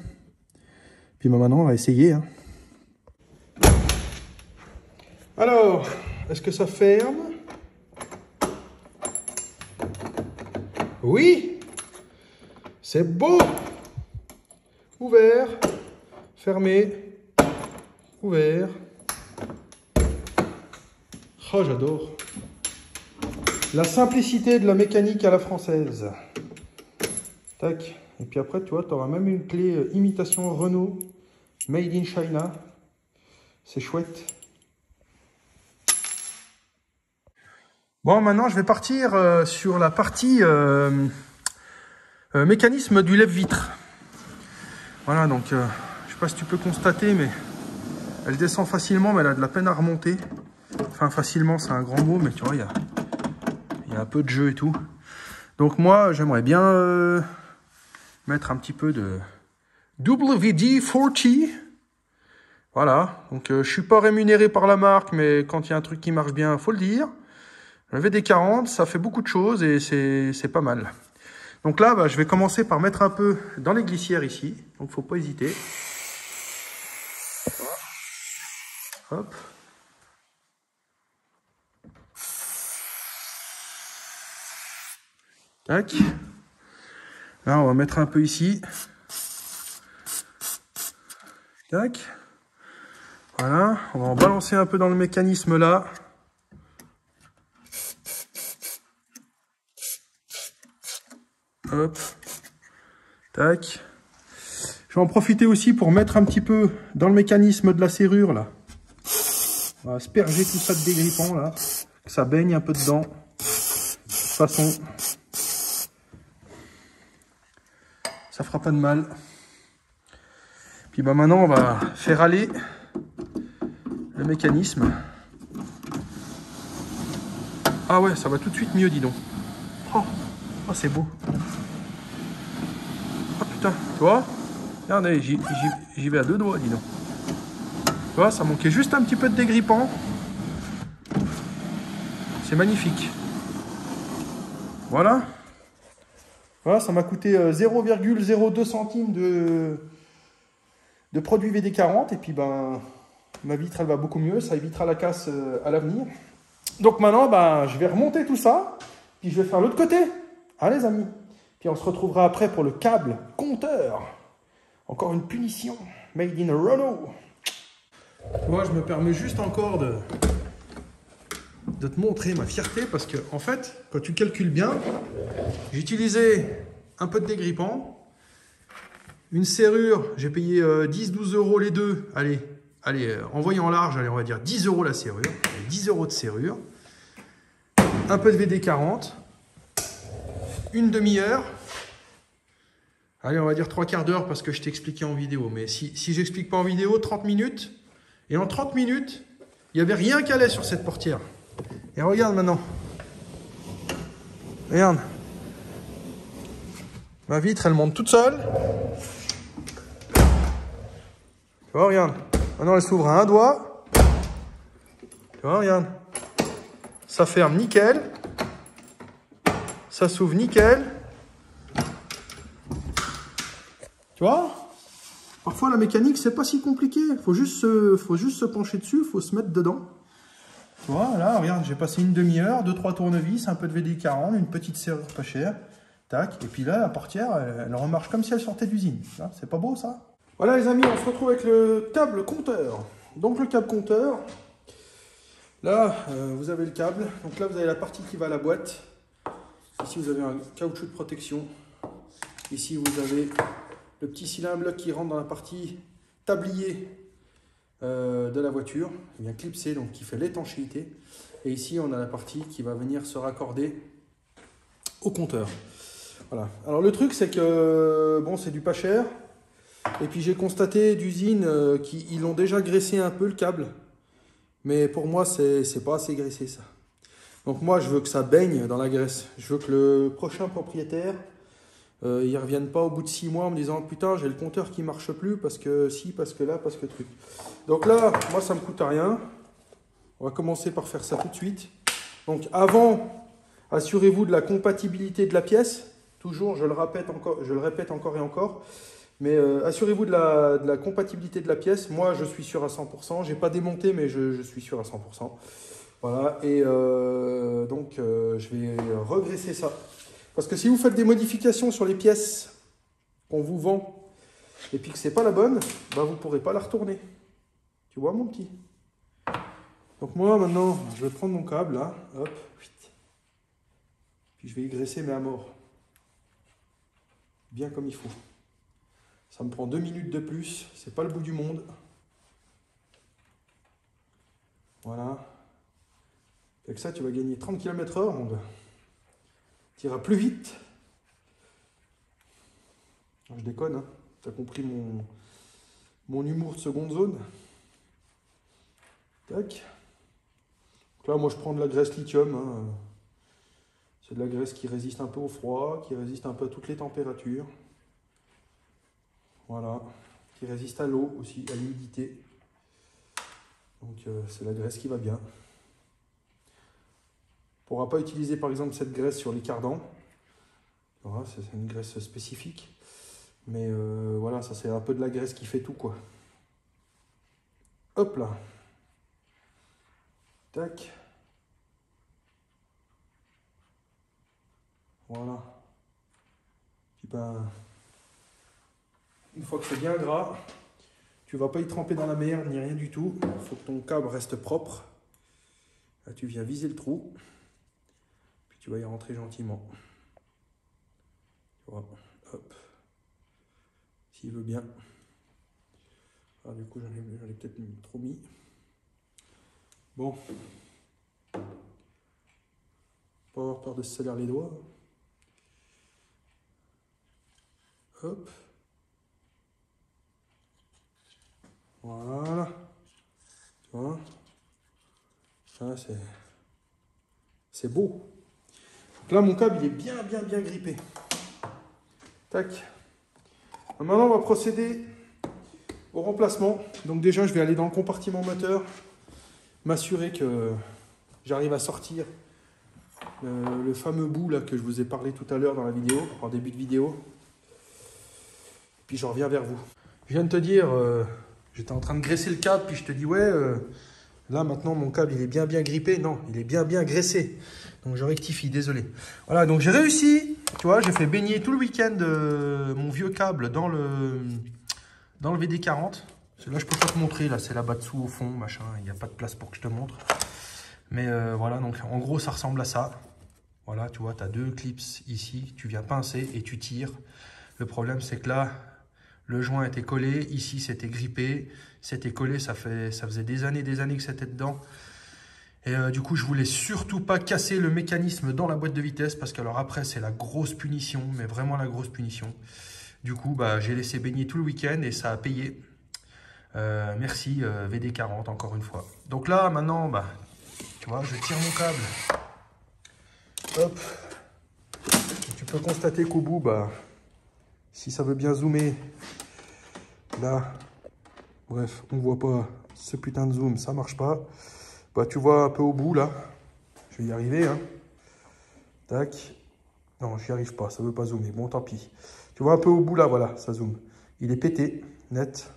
Puis bah, maintenant, on va essayer. Hein. Alors, est-ce que ça ferme? Oui. C'est beau. Ouvert. Fermé. Ouvert. Oh, j'adore. La simplicité de la mécanique à la française. Tac. Et puis après, tu vois, tu auras même une clé imitation Renault. Made in China. C'est chouette. Bon, maintenant, je vais partir sur la partie mécanisme du lève-vitre. Voilà, donc, je sais pas si tu peux constater, mais elle descend facilement, mais elle a de la peine à remonter. Enfin, facilement, c'est un grand mot, mais tu vois, il y a un peu de jeu et tout. Donc, moi, j'aimerais bien mettre un petit peu de WD-40. Voilà, donc je suis pas rémunéré par la marque, mais quand il y a un truc qui marche bien, faut le dire. Le VD40, ça fait beaucoup de choses et c'est pas mal. Donc là, bah, je vais commencer par mettre un peu dans les glissières ici. Donc, faut pas hésiter. Hop. Tac. Là, on va mettre un peu ici. Tac. Voilà. On va en balancer un peu dans le mécanisme là. Hop. Tac. Je vais en profiter aussi pour mettre un petit peu dans le mécanisme de la serrure là. On va asperger tout ça de dégrippant là. Que ça baigne un peu dedans. De toute façon, ça fera pas de mal. Puis bah maintenant on va faire aller le mécanisme. Ah ouais, ça va tout de suite mieux, dis donc. Oh, oh c'est beau. Oh putain, tu vois? Regardez, j'y vais à deux doigts, dis donc. Tu vois, ça manquait juste un petit peu de dégrippant. C'est magnifique. Voilà. Voilà, ça m'a coûté 0,02 centimes de produit VD40. Et puis, ben, ma vitre, elle va beaucoup mieux. Ça évitera la casse à l'avenir. Donc maintenant, ben, je vais remonter tout ça. Puis je vais faire l'autre côté. Hein, les amis? Puis on se retrouvera après pour le câble compteur. Encore une punition. Made in Renault. Moi, je me permets juste encore de te montrer ma fierté. Parce que, en fait, quand tu calcules bien, j'ai utilisé un peu de dégrippant. Une serrure, j'ai payé 10-12 € les deux. Allez, en voyant large, allez, on va dire 10 € la serrure. 10 € de serrure. Un peu de VD40. Une demi-heure. Allez, on va dire 3/4 d'heure parce que je t'ai expliqué en vidéo. Mais si j'explique pas en vidéo, 30 minutes. Et en 30 minutes, il n'y avait rien qui allait sur cette portière. Et regarde maintenant. Regarde. Ma vitre, elle monte toute seule. Tu vois, regarde. Maintenant, elle s'ouvre à un doigt. Tu vois, regarde. Ça ferme nickel. Ça s'ouvre nickel. Tu vois? Parfois, la mécanique, c'est pas si compliqué. Faut juste se pencher dessus, faut se mettre dedans. Tu vois, là, regarde, j'ai passé une demi-heure, 2-3 tournevis, un peu de VD40, une petite serrure pas chère. Tac. Et puis là, la portière, elle remarche comme si elle sortait d'usine. C'est pas beau, ça? Voilà, les amis, on se retrouve avec le câble compteur. Donc, le câble compteur. Là, vous avez le câble. Donc là, vous avez la partie qui va à la boîte. Ici, vous avez un caoutchouc de protection. Ici, vous avez le petit cylindre qui rentre dans la partie tablier de la voiture. Il vient clipser, donc qui fait l'étanchéité. Et ici, on a la partie qui va venir se raccorder au compteur. Voilà. Alors, le truc, c'est que, bon, c'est du pas cher. Et puis, j'ai constaté d'usines qu'ils ont déjà graissé un peu le câble. Mais pour moi, c'est pas assez graissé, ça. Donc moi, je veux que ça baigne dans la graisse. Je veux que le prochain propriétaire, il ne revienne pas au bout de 6 mois en me disant « Putain, j'ai le compteur qui ne marche plus parce que si, parce que là, parce que truc. » Donc là, moi, ça ne me coûte rien. On va commencer par faire ça tout de suite. Donc avant, assurez-vous de la compatibilité de la pièce. Toujours, je le répète encore et encore. Mais assurez-vous de la compatibilité de la pièce. Moi, je suis sûr à 100%. Je n'ai pas démonté, mais je suis sûr à 100%. Voilà, et donc je vais regraisser ça. Parce que si vous faites des modifications sur les pièces qu'on vous vend et puis que ce n'est pas la bonne, bah, vous ne pourrez pas la retourner. Tu vois, mon petit? Donc moi, maintenant, je vais prendre mon câble, là, hop, puis je vais y graisser, mais à mort. Bien comme il faut. Ça me prend 2 minutes de plus, c'est pas le bout du monde. Voilà. Avec ça, tu vas gagner 30 km/h, mon gars. Tu iras plus vite. Je déconne, hein. Tu as compris mon humour de seconde zone. Tac. Donc là, moi, je prends de la graisse lithium. Hein. C'est de la graisse qui résiste un peu au froid, qui résiste un peu à toutes les températures. Voilà. Qui résiste à l'eau aussi, à l'humidité. Donc, c'est la graisse qui va bien. On ne pourra pas utiliser par exemple cette graisse sur les cardans. Voilà, c'est une graisse spécifique. Mais voilà, ça c'est un peu de la graisse qui fait tout, quoi. Hop là. Tac. Voilà. Puis ben, une fois que c'est bien gras, tu ne vas pas y tremper dans la merde ni rien du tout. Il faut que ton câble reste propre. Là, tu viens viser le trou. Tu vas y rentrer gentiment. Tu vois, hop. S'il veut bien. Alors du coup, j'en ai peut-être trop mis. Bon. Pas avoir peur de se salir les doigts. Hop. Voilà. Tu vois. Ça, c'est beau. Donc là, mon câble, il est bien grippé. Tac. Maintenant, on va procéder au remplacement. Donc déjà, je vais aller dans le compartiment moteur, m'assurer que j'arrive à sortir le fameux bout là que je vous ai parlé tout à l'heure dans la vidéo, en début de vidéo. Puis je reviens vers vous. Je viens de te dire, j'étais en train de graisser le câble, puis je te dis, ouais, là maintenant, mon câble, il est bien grippé. Non, il est bien graissé. Donc je rectifie, désolé. Voilà, donc j'ai réussi. Tu vois, j'ai fait baigner tout le week-end mon vieux câble dans le VD40. Là, je peux pas te montrer. Là, c'est là-bas dessous au fond, machin. Il n'y a pas de place pour que je te montre. Mais voilà, donc en gros, ça ressemble à ça. Voilà, tu vois, tu as 2 clips ici. Tu viens pincer et tu tires. Le problème, c'est que là, le joint était collé. Ici, c'était grippé. C'était collé. Ça faisait des années que c'était dedans. Et du coup, je voulais surtout pas casser le mécanisme dans la boîte de vitesse parce que alors après, c'est la grosse punition, mais vraiment la grosse punition. Du coup, bah, j'ai laissé baigner tout le week-end et ça a payé. Merci VD40 encore une fois. Donc là, maintenant, bah, tu vois, je tire mon câble. Hop. Tu peux constater qu'au bout, bah, si ça veut bien zoomer, là, bref, on voit pas ce putain de zoom, ça marche pas. Bah, tu vois un peu au bout là, je vais y arriver, hein. Tac. Non, j'y arrive pas, ça veut pas zoomer. Bon, tant pis. Tu vois un peu au bout là, voilà, ça zoome. Il est pété, net.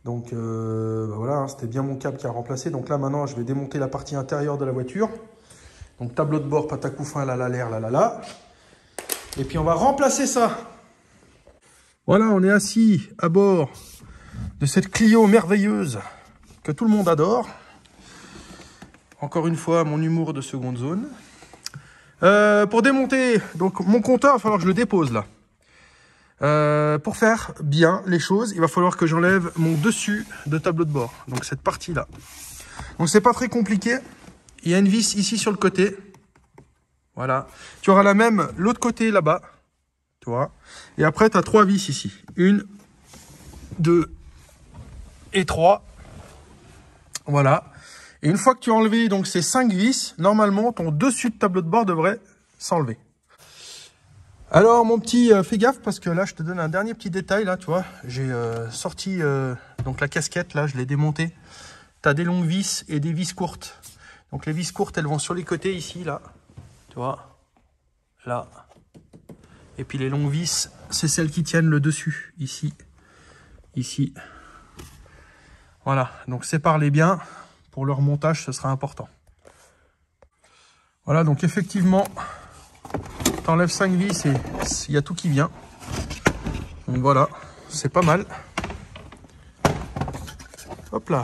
Donc bah voilà, hein, c'était bien mon câble qui a remplacé. Donc là, maintenant, je vais démonter la partie intérieure de la voiture. Donc tableau de bord, patacouffin, là, là, l'air, là, là, là. Et puis on va remplacer ça. Voilà, on est assis à bord de cette Clio merveilleuse que tout le monde adore. Encore une fois, mon humour de seconde zone. Pour démonter donc mon compteur, il va falloir que je le dépose là. Pour faire bien les choses, il va falloir que j'enlève mon dessus de tableau de bord. Donc cette partie-là. Donc c'est pas très compliqué. Il y a une vis ici sur le côté. Voilà. Tu auras la même l'autre côté là-bas. Tu vois. Et après, tu as 3 vis ici. 1, 2 et 3. Voilà. Et une fois que tu as enlevé donc ces 5 vis, normalement, ton dessus de tableau de bord devrait s'enlever. Alors, mon petit, fais gaffe parce que là, je te donne un dernier petit détail. Là, tu vois, j'ai sorti donc la casquette. Là, je l'ai démontée. Tu as des longues vis et des vis courtes. Donc, les vis courtes, elles vont sur les côtés ici, là. Tu vois, là. Et puis, les longues vis, c'est celles qui tiennent le dessus. Ici, ici. Voilà. Donc, sépare-les bien. Pour leur montage, ce sera important. Voilà, donc effectivement, tu enlèves 5 vis et il y a tout qui vient. Donc voilà, c'est pas mal. Hop là.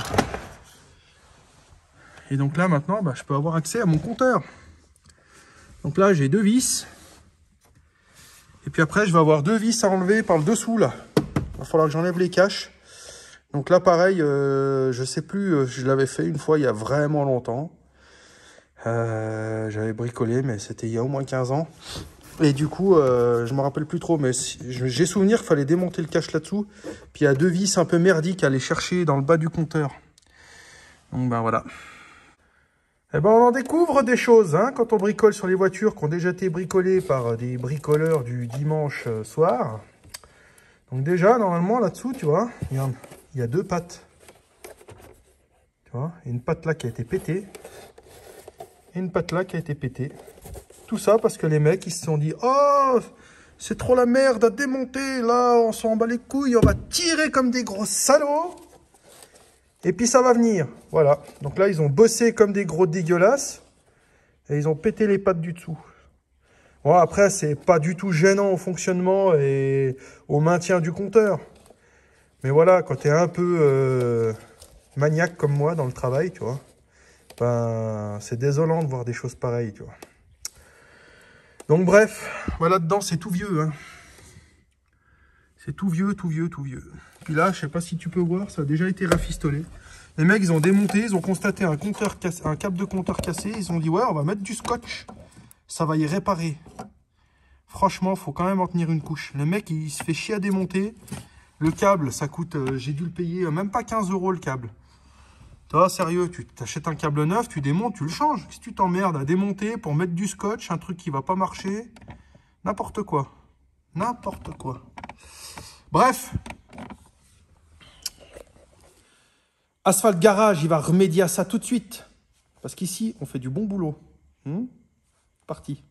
Et donc là, maintenant, bah, je peux avoir accès à mon compteur. Donc là, j'ai 2 vis. Et puis après, je vais avoir 2 vis à enlever par le dessous, là. Il va falloir que j'enlève les caches. Donc là, pareil, je sais plus, je l'avais fait une fois il y a vraiment longtemps. J'avais bricolé, mais c'était il y a au moins 15 ans. Et du coup, je me rappelle plus trop, mais j'ai souvenir qu'il fallait démonter le cache là-dessous. Puis il y a 2 vis un peu merdiques à aller chercher dans le bas du compteur. Donc ben voilà. Eh ben on en découvre des choses hein, quand on bricole sur les voitures qui ont déjà été bricolées par des bricoleurs du dimanche soir. Donc déjà, normalement, là-dessous, tu vois, regarde, il y a 2 pattes. Tu vois, et une patte là qui a été pétée. Et une patte là qui a été pétée. Tout ça parce que les mecs, ils se sont dit « Oh, c'est trop la merde à démonter, là, on s'en bat les couilles, on va tirer comme des gros salauds. » Et puis ça va venir. Voilà. Donc là, ils ont bossé comme des gros dégueulasses. Et ils ont pété les pattes du dessous. Bon, après, c'est pas du tout gênant au fonctionnement et au maintien du compteur. Mais voilà, quand tu es un peu maniaque comme moi dans le travail, tu vois, ben, c'est désolant de voir des choses pareilles, tu vois. Donc bref, voilà, dedans, c'est tout vieux. Hein. C'est tout vieux, tout vieux, tout vieux. Puis là, je sais pas si tu peux voir, ça a déjà été rafistolé. Les mecs, ils ont démonté, ils ont constaté un câble de compteur cassé. Ils ont dit, ouais, on va mettre du scotch. Ça va y réparer. Franchement, il faut quand même en tenir une couche. Le mec, il se fait chier à démonter. Le câble, ça coûte, j'ai dû le payer, même pas 15 € le câble. Tu vois, sérieux, tu t'achètes un câble neuf, tu démontes, tu le changes. Si tu t'emmerdes à démonter pour mettre du scotch, un truc qui va pas marcher, n'importe quoi. N'importe quoi. Bref. Asphalt Garage, il va remédier à ça tout de suite. Parce qu'ici, on fait du bon boulot. Parti.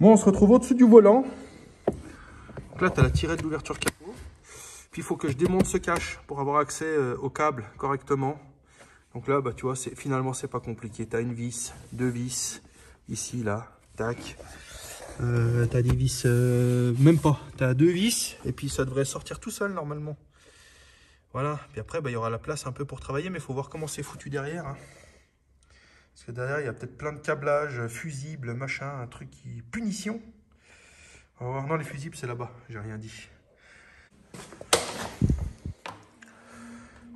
Bon, on se retrouve au-dessus du volant. Donc là, tu as la tirette d'ouverture capot. Puis, il faut que je démonte ce cache pour avoir accès au câble correctement. Donc là, bah, tu vois, finalement, c'est pas compliqué. Tu as une vis, 2 vis, ici, là, tac. Tu as des vis, même pas. Tu as 2 vis, et puis ça devrait sortir tout seul, normalement. Voilà. Puis après, bah, il y aura la place un peu pour travailler, mais il faut voir comment c'est foutu derrière. Hein. Parce que derrière, il y a peut-être plein de câblages, fusibles, machin, un truc qui... Punition. On va voir. Non, les fusibles, c'est là-bas. J'ai rien dit.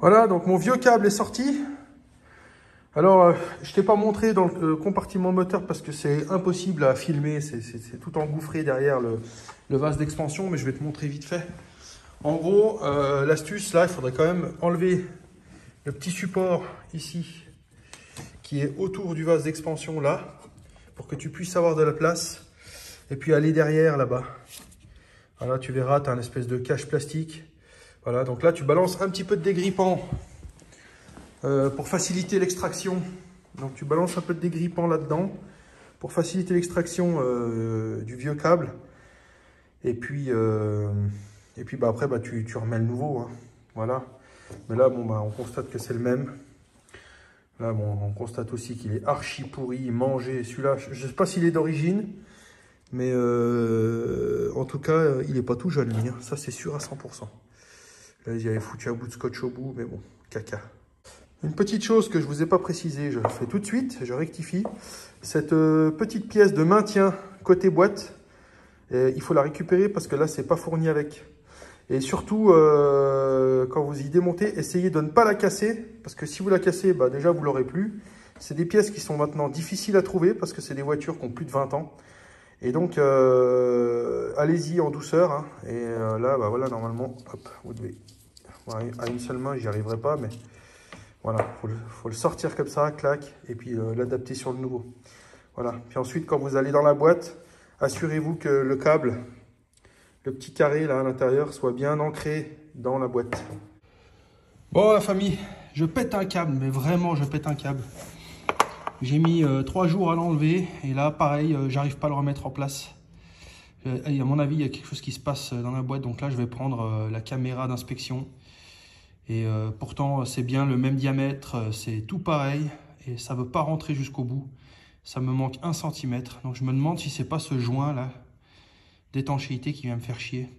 Voilà, donc mon vieux câble est sorti. Alors, je t'ai pas montré dans le compartiment moteur parce que c'est impossible à filmer. C'est tout engouffré derrière le vase d'expansion, mais je vais te montrer vite fait. En gros, l'astuce, là, il faudrait quand même enlever le petit support ici qui est autour du vase d'expansion, là, pour que tu puisses avoir de la place. Et puis aller derrière, là-bas. Voilà, tu verras, tu as un espèce de cache plastique. Voilà, donc là, tu balances un petit peu de dégrippant pour faciliter l'extraction. Donc, tu balances un peu de dégrippant là-dedans pour faciliter l'extraction du vieux câble. Et puis bah, après, bah, tu remets le nouveau. Hein. Voilà. Mais là, bon, bah, on constate que c'est le même. Là, bon, on constate aussi qu'il est archi pourri, mangé. Celui-là, je ne sais pas s'il est d'origine. Mais en tout cas, il n'est pas tout jeune, lui, hein. Ça c'est sûr à 100%. Là, ils y avaient foutu un bout de scotch au bout, mais bon, caca. Une petite chose que je ne vous ai pas précisé, je le fais tout de suite, je rectifie. Cette petite pièce de maintien côté boîte, il faut la récupérer parce que là, c'est pas fourni avec. Et surtout, quand vous y démontez, essayez de ne pas la casser, parce que si vous la cassez, bah, déjà, vous l'aurez plus. C'est des pièces qui sont maintenant difficiles à trouver parce que c'est des voitures qui ont plus de 20 ans. Et donc, allez-y en douceur. Hein. Et là, bah voilà, normalement, hop, vous devez. Ouais, à une seule main, j'y arriverai pas, mais voilà, faut le sortir comme ça, clac, et puis l'adapter sur le nouveau. Voilà. Puis ensuite, quand vous allez dans la boîte, assurez-vous que le câble, le petit carré là à l'intérieur, soit bien ancré dans la boîte. Bon, la famille, je pète un câble, mais vraiment, je pète un câble. J'ai mis 3 jours à l'enlever et là, pareil, j'arrive pas à le remettre en place. À mon avis, il y a quelque chose qui se passe dans la boîte. Donc là, je vais prendre la caméra d'inspection. Et pourtant, c'est bien le même diamètre, c'est tout pareil. Et ça ne veut pas rentrer jusqu'au bout. Ça me manque 1 cm. Donc je me demande si c'est pas ce joint là d'étanchéité qui vient me faire chier.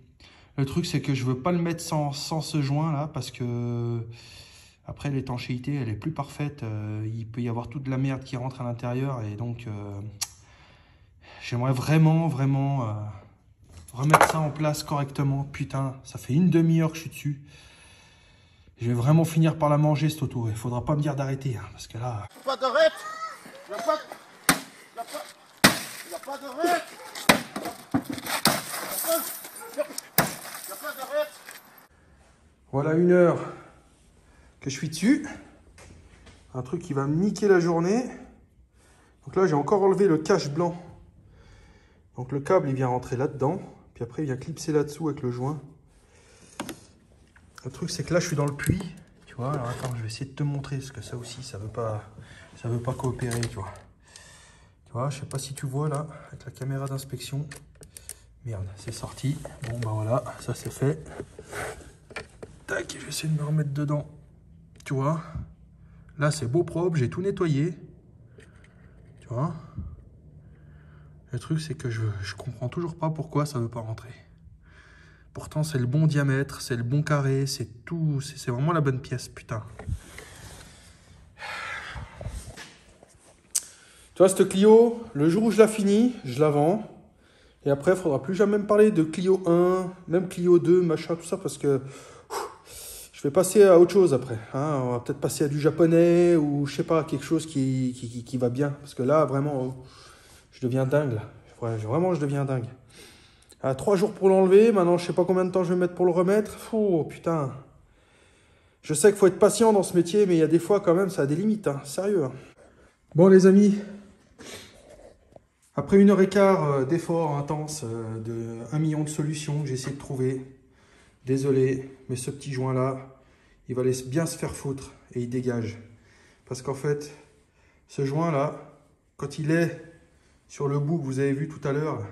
Le truc, c'est que je veux pas le mettre sans ce joint là parce que... Après, l'étanchéité, elle est plus parfaite. Il peut y avoir toute de la merde qui rentre à l'intérieur. Et donc, j'aimerais vraiment remettre ça en place correctement. Putain, ça fait une demi-heure que je suis dessus. Je vais vraiment finir par la manger, cette auto. Il faudra pas me dire d'arrêter. Hein, parce que là... Pas d'arrêt. Il n'y a pas d'arrêt. Il n'y a pas d'arrêt. Voilà 1 heure que je suis dessus. Un truc qui va me niquer la journée. Donc là, j'ai encore enlevé le cache blanc. Donc le câble, il vient rentrer là-dedans. Puis après, il vient clipser là-dessous avec le joint. Le truc, c'est que là, je suis dans le puits. Tu vois, alors attends, je vais essayer de te montrer. Parce que ça aussi, ça veut pas coopérer, tu vois. Tu vois, je sais pas si tu vois là, avec la caméra d'inspection. Merde, c'est sorti. Bon, bah voilà, ça c'est fait. Tac, je vais essayer de me remettre dedans. Tu vois, là c'est beau propre, j'ai tout nettoyé. Tu vois. Le truc c'est que je comprends toujours pas pourquoi ça veut pas rentrer. Pourtant c'est le bon diamètre, c'est le bon carré, c'est tout, c'est vraiment la bonne pièce, putain. Tu vois cette Clio, le jour où je la finis, je la vends. Et après il faudra plus jamais me parler de Clio 1, même Clio 2, machin, tout ça, parce que... Je vais passer à autre chose après. Hein. On va peut-être passer à du japonais ou je sais pas, quelque chose qui va bien. Parce que là, vraiment, je deviens dingue. Là. Ouais, vraiment, je deviens dingue. 3 jours pour l'enlever. Maintenant, je sais pas combien de temps je vais mettre pour le remettre. Oh, putain. Je sais qu'il faut être patient dans ce métier, mais il y a des fois, quand même, ça a des limites. Hein. Sérieux. Hein. Bon, les amis. Après 1h15 d'efforts intenses, de 1 million de solutions que j'ai essayé de trouver. Désolé, mais ce petit joint-là, il va bien se faire foutre et il dégage. Parce qu'en fait, ce joint-là, quand il est sur le bout que vous avez vu tout à l'heure,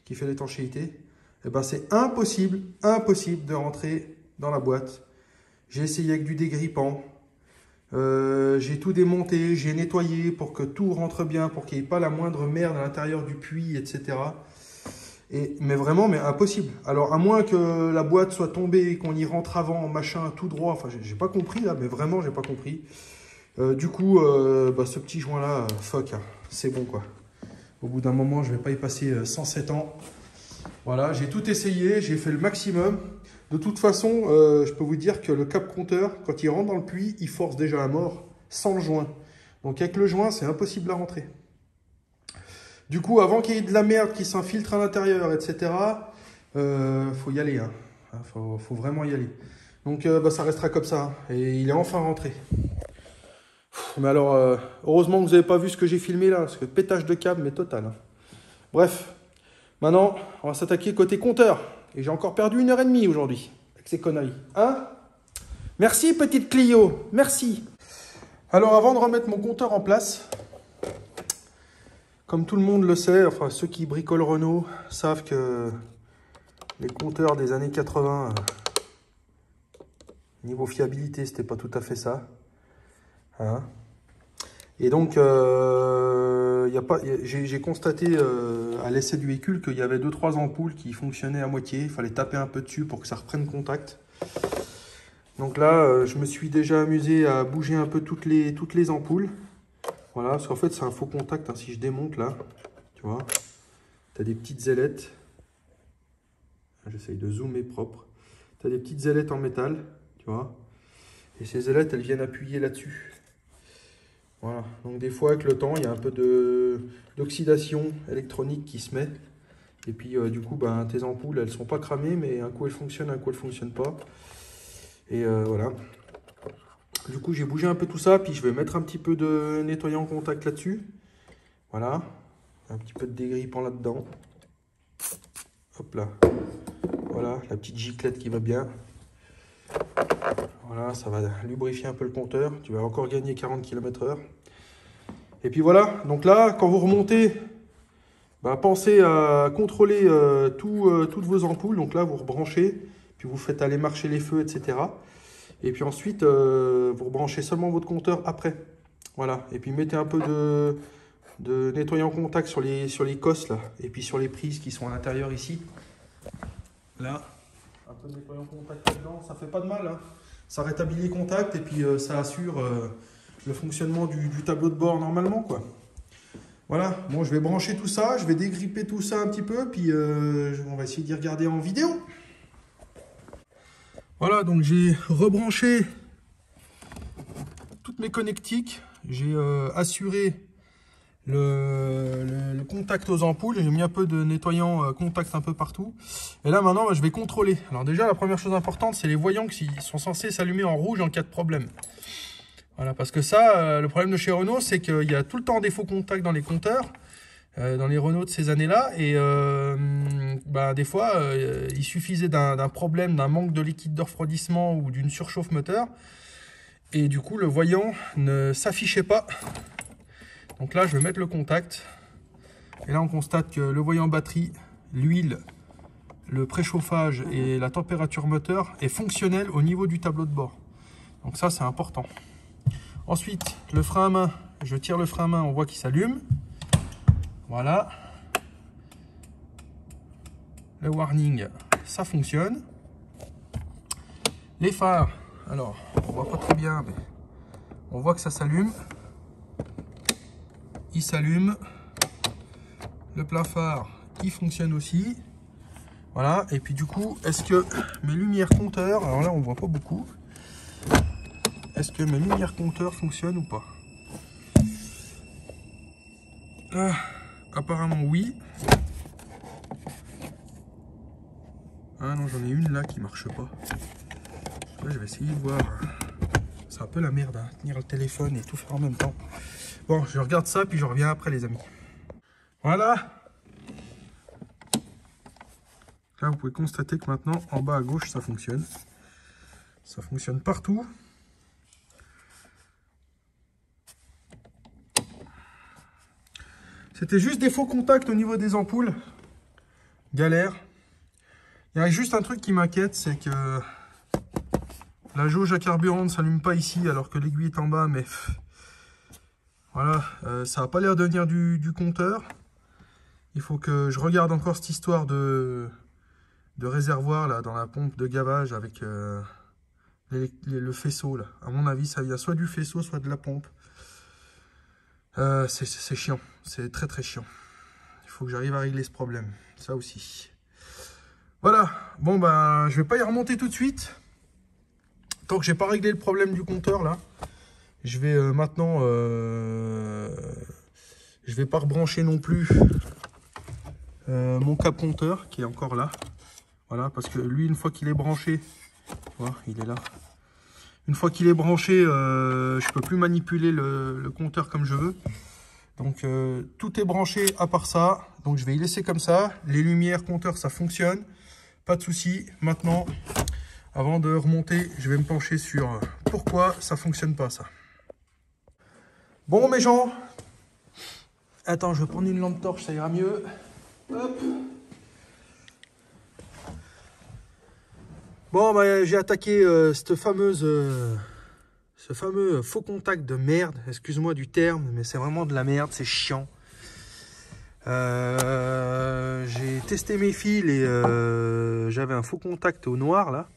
qui fait l'étanchéité, eh ben c'est impossible de rentrer dans la boîte. J'ai essayé avec du dégrippant. J'ai tout démonté, j'ai nettoyé pour que tout rentre bien, pour qu'il n'y ait pas la moindre merde à l'intérieur du puits, etc. Mais vraiment, mais impossible. Alors, à moins que la boîte soit tombée, qu'on y rentre avant, machin, tout droit. Enfin, j'ai pas compris, là, mais vraiment, j'ai pas compris. Du coup, bah, ce petit joint-là, fuck, hein, c'est bon, quoi. Au bout d'un moment, je vais pas y passer 107 ans. Voilà, j'ai tout essayé, j'ai fait le maximum. De toute façon, je peux vous dire que le cap compteur, quand il rentre dans le puits, il force déjà à mort, sans le joint. Donc avec le joint, c'est impossible à rentrer. Du coup, avant qu'il y ait de la merde qui s'infiltre à l'intérieur, etc., faut y aller. Hein. Faut vraiment y aller. Donc ça restera comme ça. Hein. Et il est enfin rentré. Mais alors, heureusement que vous n'avez pas vu ce que j'ai filmé là, parce que pétage de câble, mais total. Hein. Bref, maintenant, on va s'attaquer côté compteur. Et j'ai encore perdu 1h30 aujourd'hui, avec ces conneries. Hein? Merci, petite Clio, merci. Alors, avant de remettre mon compteur en place, comme tout le monde le sait, enfin ceux qui bricolent Renault savent que les compteurs des années 80, niveau fiabilité, c'était pas tout à fait ça. Hein? Et donc, j'ai constaté à l'essai du véhicule qu'il y avait 2-3 ampoules qui fonctionnaient à moitié. Il fallait taper un peu dessus pour que ça reprenne contact. Donc là, je me suis déjà amusé à bouger un peu toutes les ampoules. Voilà, parce qu'en fait, c'est un faux contact. Hein, si je démonte là, tu vois, tu as des petites ailettes. J'essaye de zoomer propre. Tu as des petites ailettes en métal, tu vois. Et ces ailettes, elles viennent appuyer là-dessus. Voilà, donc des fois avec le temps, il y a un peu d'oxydation électronique qui se met. Et puis du coup, ben, tes ampoules, elles sont pas cramées, mais un coup elles fonctionnent, un coup elles fonctionnent pas. Et voilà. Du coup, j'ai bougé un peu tout ça, puis je vais mettre un petit peu de nettoyant contact là-dessus. Voilà, un petit peu de dégrippant là-dedans. Hop là. Voilà, la petite giclette qui va bien. Voilà, ça va lubrifier un peu le compteur. Tu vas encore gagner 40 km/h. Et puis voilà, donc là, quand vous remontez, bah, pensez à contrôler toutes vos ampoules. Donc là, vous rebranchez, puis vous faites aller marcher les feux, etc. Et puis ensuite, vous rebranchez seulement votre compteur après. Voilà, et puis mettez un peu de nettoyant contact sur les cosses, là. Et puis sur les prises qui sont à l'intérieur ici. Là, un peu de nettoyant contact là-dedans, ça fait pas de mal, hein. Ça rétablit les contacts et puis ça assure le fonctionnement du tableau de bord normalement, quoi. Voilà, bon, je vais brancher tout ça, je vais dégripper tout ça un petit peu, puis on va essayer d'y regarder en vidéo. Voilà, donc j'ai rebranché toutes mes connectiques, j'ai assuré le contact aux ampoules, j'ai mis un peu de nettoyant contact un peu partout. Et là maintenant, je vais contrôler. Alors déjà, la première chose importante, c'est les voyants qui sont censés s'allumer en rouge en cas de problème. Voilà, parce que ça, le problème de chez Renault, c'est qu'il y a tout le temps des faux contacts dans les compteurs, dans les Renault de ces années-là. Et bah, des fois, il suffisait d'un problème, d'un manque de liquide de refroidissement ou d'une surchauffe moteur. Et du coup, le voyant ne s'affichait pas. Donc là, je vais mettre le contact. Et là, on constate que le voyant batterie, l'huile, le préchauffage et la température moteur est fonctionnel au niveau du tableau de bord. Donc ça, c'est important. Ensuite, le frein à main. Je tire le frein à main, on voit qu'il s'allume. Voilà. Le warning, ça fonctionne. Les phares. Alors, on voit pas très bien, mais on voit que ça s'allume. Il s'allume. Le plein phare, il fonctionne aussi. Voilà. Et puis du coup, est-ce que mes lumières compteurs, alors là on voit pas beaucoup, est-ce que mes lumières compteurs fonctionnent ou pas? Apparemment oui. Ah non, j'en ai une là qui marche pas. Là, je vais essayer de voir. C'est un peu la merde, hein, tenir le téléphone et tout faire en même temps. Bon, je regarde ça, puis je reviens après, les amis. Voilà. Là, vous pouvez constater que maintenant, en bas à gauche, ça fonctionne. Ça fonctionne partout. C'était juste des faux contacts au niveau des ampoules. Galère. Il y a juste un truc qui m'inquiète, c'est que la jauge à carburant ne s'allume pas ici alors que l'aiguille est en bas, mais voilà, ça n'a pas l'air de venir du compteur. Il faut que je regarde encore cette histoire de réservoir là dans la pompe de gavage avec le faisceau là. À mon avis, ça vient soit du faisceau, soit de la pompe. C'est chiant, c'est très très chiant. Il faut que j'arrive à régler ce problème, ça aussi. Voilà, bon je vais pas y remonter tout de suite. Tant que j'ai pas réglé le problème du compteur là. Je vais maintenant... je vais pas rebrancher non plus mon cap compteur qui est encore là. Voilà, parce que lui, une fois qu'il est branché, voilà, il est là. Une fois qu'il est branché, je peux plus manipuler le compteur comme je veux. Donc tout est branché à part ça. Donc je vais y laisser comme ça. Les lumières compteur, ça fonctionne. Pas de souci. Maintenant, avant de remonter, je vais me pencher sur pourquoi ça fonctionne pas ça. Bon mes gens. Attends, je vais prendre une lampe torche, ça ira mieux. Hop. Bon, bah, j'ai attaqué ce fameux faux contact de merde. Excuse-moi du terme, mais c'est vraiment de la merde, c'est chiant. J'ai testé mes fils et j'avais un faux contact au noir là.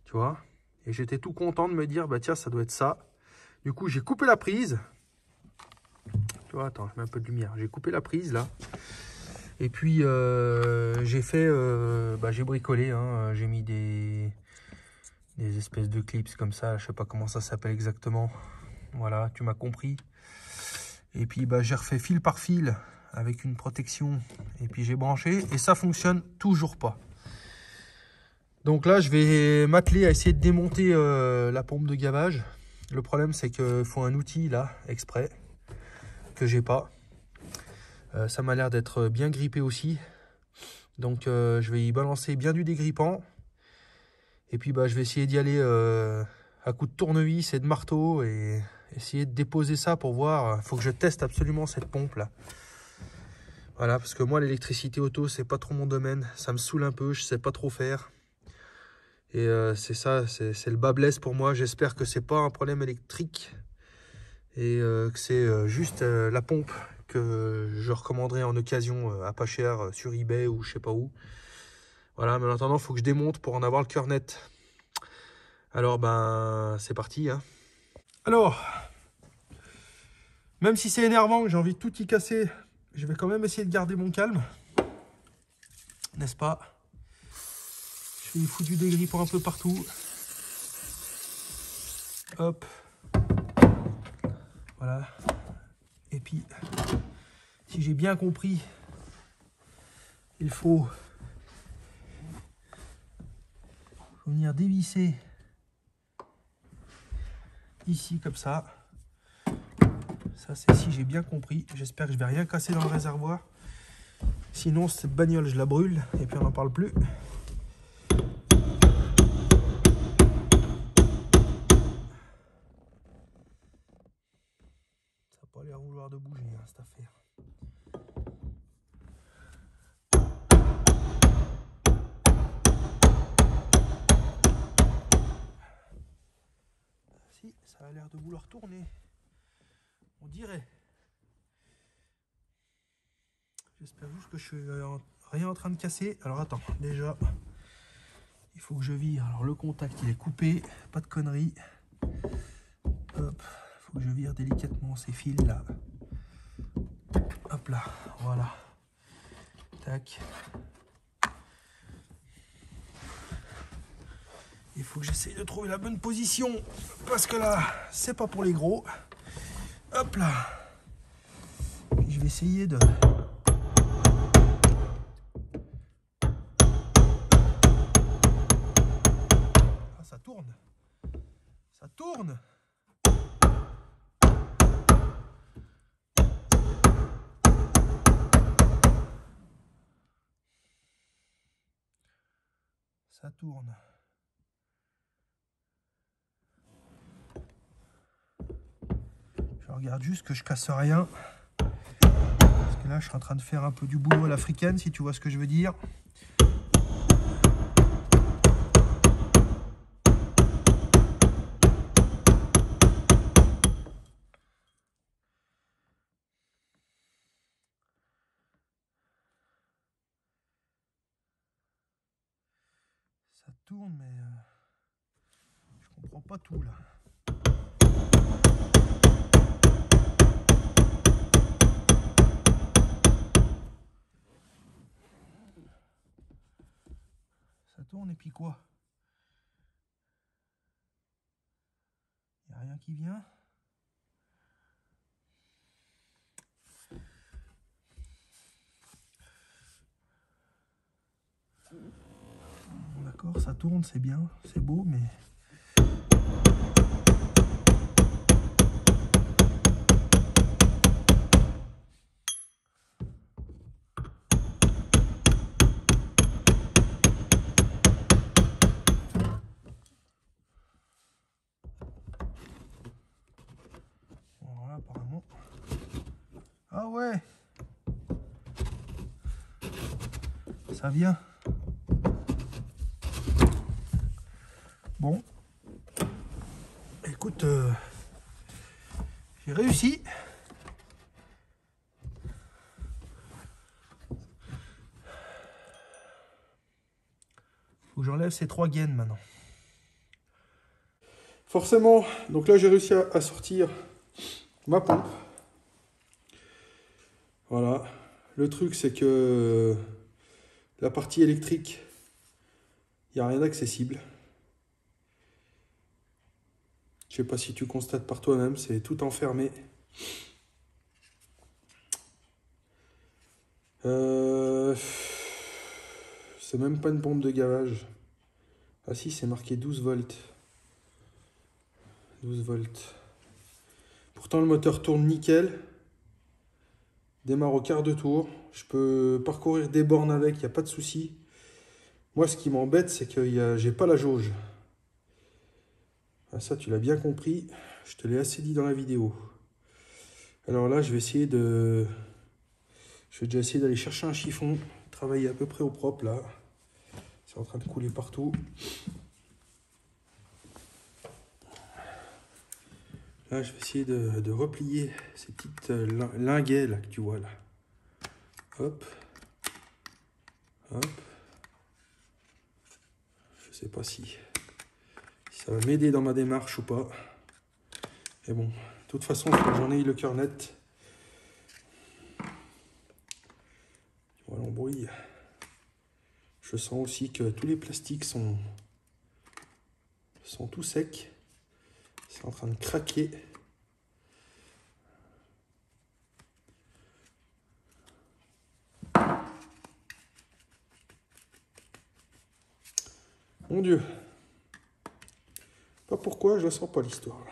Tu vois. Et j'étais tout content de me dire, bah tiens, ça doit être ça. Du coup, j'ai coupé la prise. Tu vois, attends, je mets un peu de lumière. J'ai coupé la prise là. Et puis, j'ai fait, j'ai bricolé. Hein, j'ai mis des espèces de clips comme ça. Je sais pas comment ça s'appelle exactement. Voilà, tu m'as compris. Et puis, j'ai refait fil par fil avec une protection. Et puis, j'ai branché. Et ça fonctionne toujours pas. Donc là, je vais m'atteler à essayer de démonter la pompe de gavage. Le problème, c'est qu'il faut un outil là, exprès, que j'ai pas. Ça m'a l'air d'être bien grippé aussi. Donc je vais y balancer bien du dégrippant. Et puis je vais essayer d'y aller à coups de tournevis et de marteau et essayer de déposer ça pour voir. Il faut que je teste absolument cette pompe là. Voilà, parce que moi l'électricité auto, c'est pas trop mon domaine. Ça me saoule un peu, je sais pas trop faire. Et c'est ça, c'est le bas blesse pour moi. J'espère que c'est pas un problème électrique et que c'est juste la pompe que je recommanderais en occasion à pas cher sur eBay ou je sais pas où. Voilà, mais en attendant, il faut que je démonte pour en avoir le cœur net. Alors, c'est parti. Hein. Alors, même si c'est énervant, que j'ai envie de tout y casser, je vais quand même essayer de garder mon calme. N'est-ce pas? Je vais foutre du dégrippant un peu partout. Hop. Voilà. Et puis, si j'ai bien compris, il faut venir dévisser ici comme ça. Ça, c'est si j'ai bien compris. J'espère que je vais rien casser dans le réservoir. Sinon, cette bagnole, je la brûle et puis on n'en parle plus. Ça n'a pas l'air vouloir de bouger, hein, cette affaire. Si, ça a l'air de vouloir tourner. On dirait. J'espère juste que je suis rien en train de casser. Alors attends, déjà, il faut que je vire. Alors le contact, il est coupé, pas de conneries. Hop, il faut que je vire délicatement ces fils là. Hop là, voilà. Tac. Il faut que j'essaye de trouver la bonne position. Parce que là, c'est pas pour les gros. Hop là. Puis je vais essayer de... Ah, ça tourne. Ça tourne. Ça tourne. Je regarde juste que je casse rien. Parce que là, je suis en train de faire un peu du boulot à l'africaine, si tu vois ce que je veux dire. Ça tourne, mais je comprends pas tout là. Ça tourne et puis quoi? Il n'y a rien qui vient. Bon, d'accord, ça tourne, c'est bien, c'est beau, mais... Voilà, apparemment. Ah ouais! Ça vient. Bon. Écoute, j'ai réussi. Faut que j'enlève ces 3 gaines maintenant. Forcément, donc là j'ai réussi à sortir ma pompe. Voilà. Le truc c'est que la partie électrique, il n'y a rien d'accessible. Je sais pas si tu constates par toi-même, c'est tout enfermé. C'est même pas une pompe de gavage. Ah si, c'est marqué 12 volts. 12 volts. Pourtant le moteur tourne nickel. Démarre au quart de tour. Je peux parcourir des bornes avec, il n'y a pas de souci. Moi ce qui m'embête, c'est que j'ai pas la jauge. Ah, ça tu l'as bien compris. Je te l'ai assez dit dans la vidéo. Alors là, je vais déjà essayer d'aller chercher un chiffon. Travailler à peu près au propre là. C'est en train de couler partout. Là, je vais essayer de replier ces petites linguets là que tu vois là. Hop. Hop. Je sais pas si ça va m'aider dans ma démarche ou pas. Mais bon, de toute façon, j'en ai eu le cœur net. Voilà l'embrouille. Je sens aussi que tous les plastiques sont tout secs. C'est en train de craquer. Mon Dieu. Pas pourquoi, je ne sens pas l'histoire.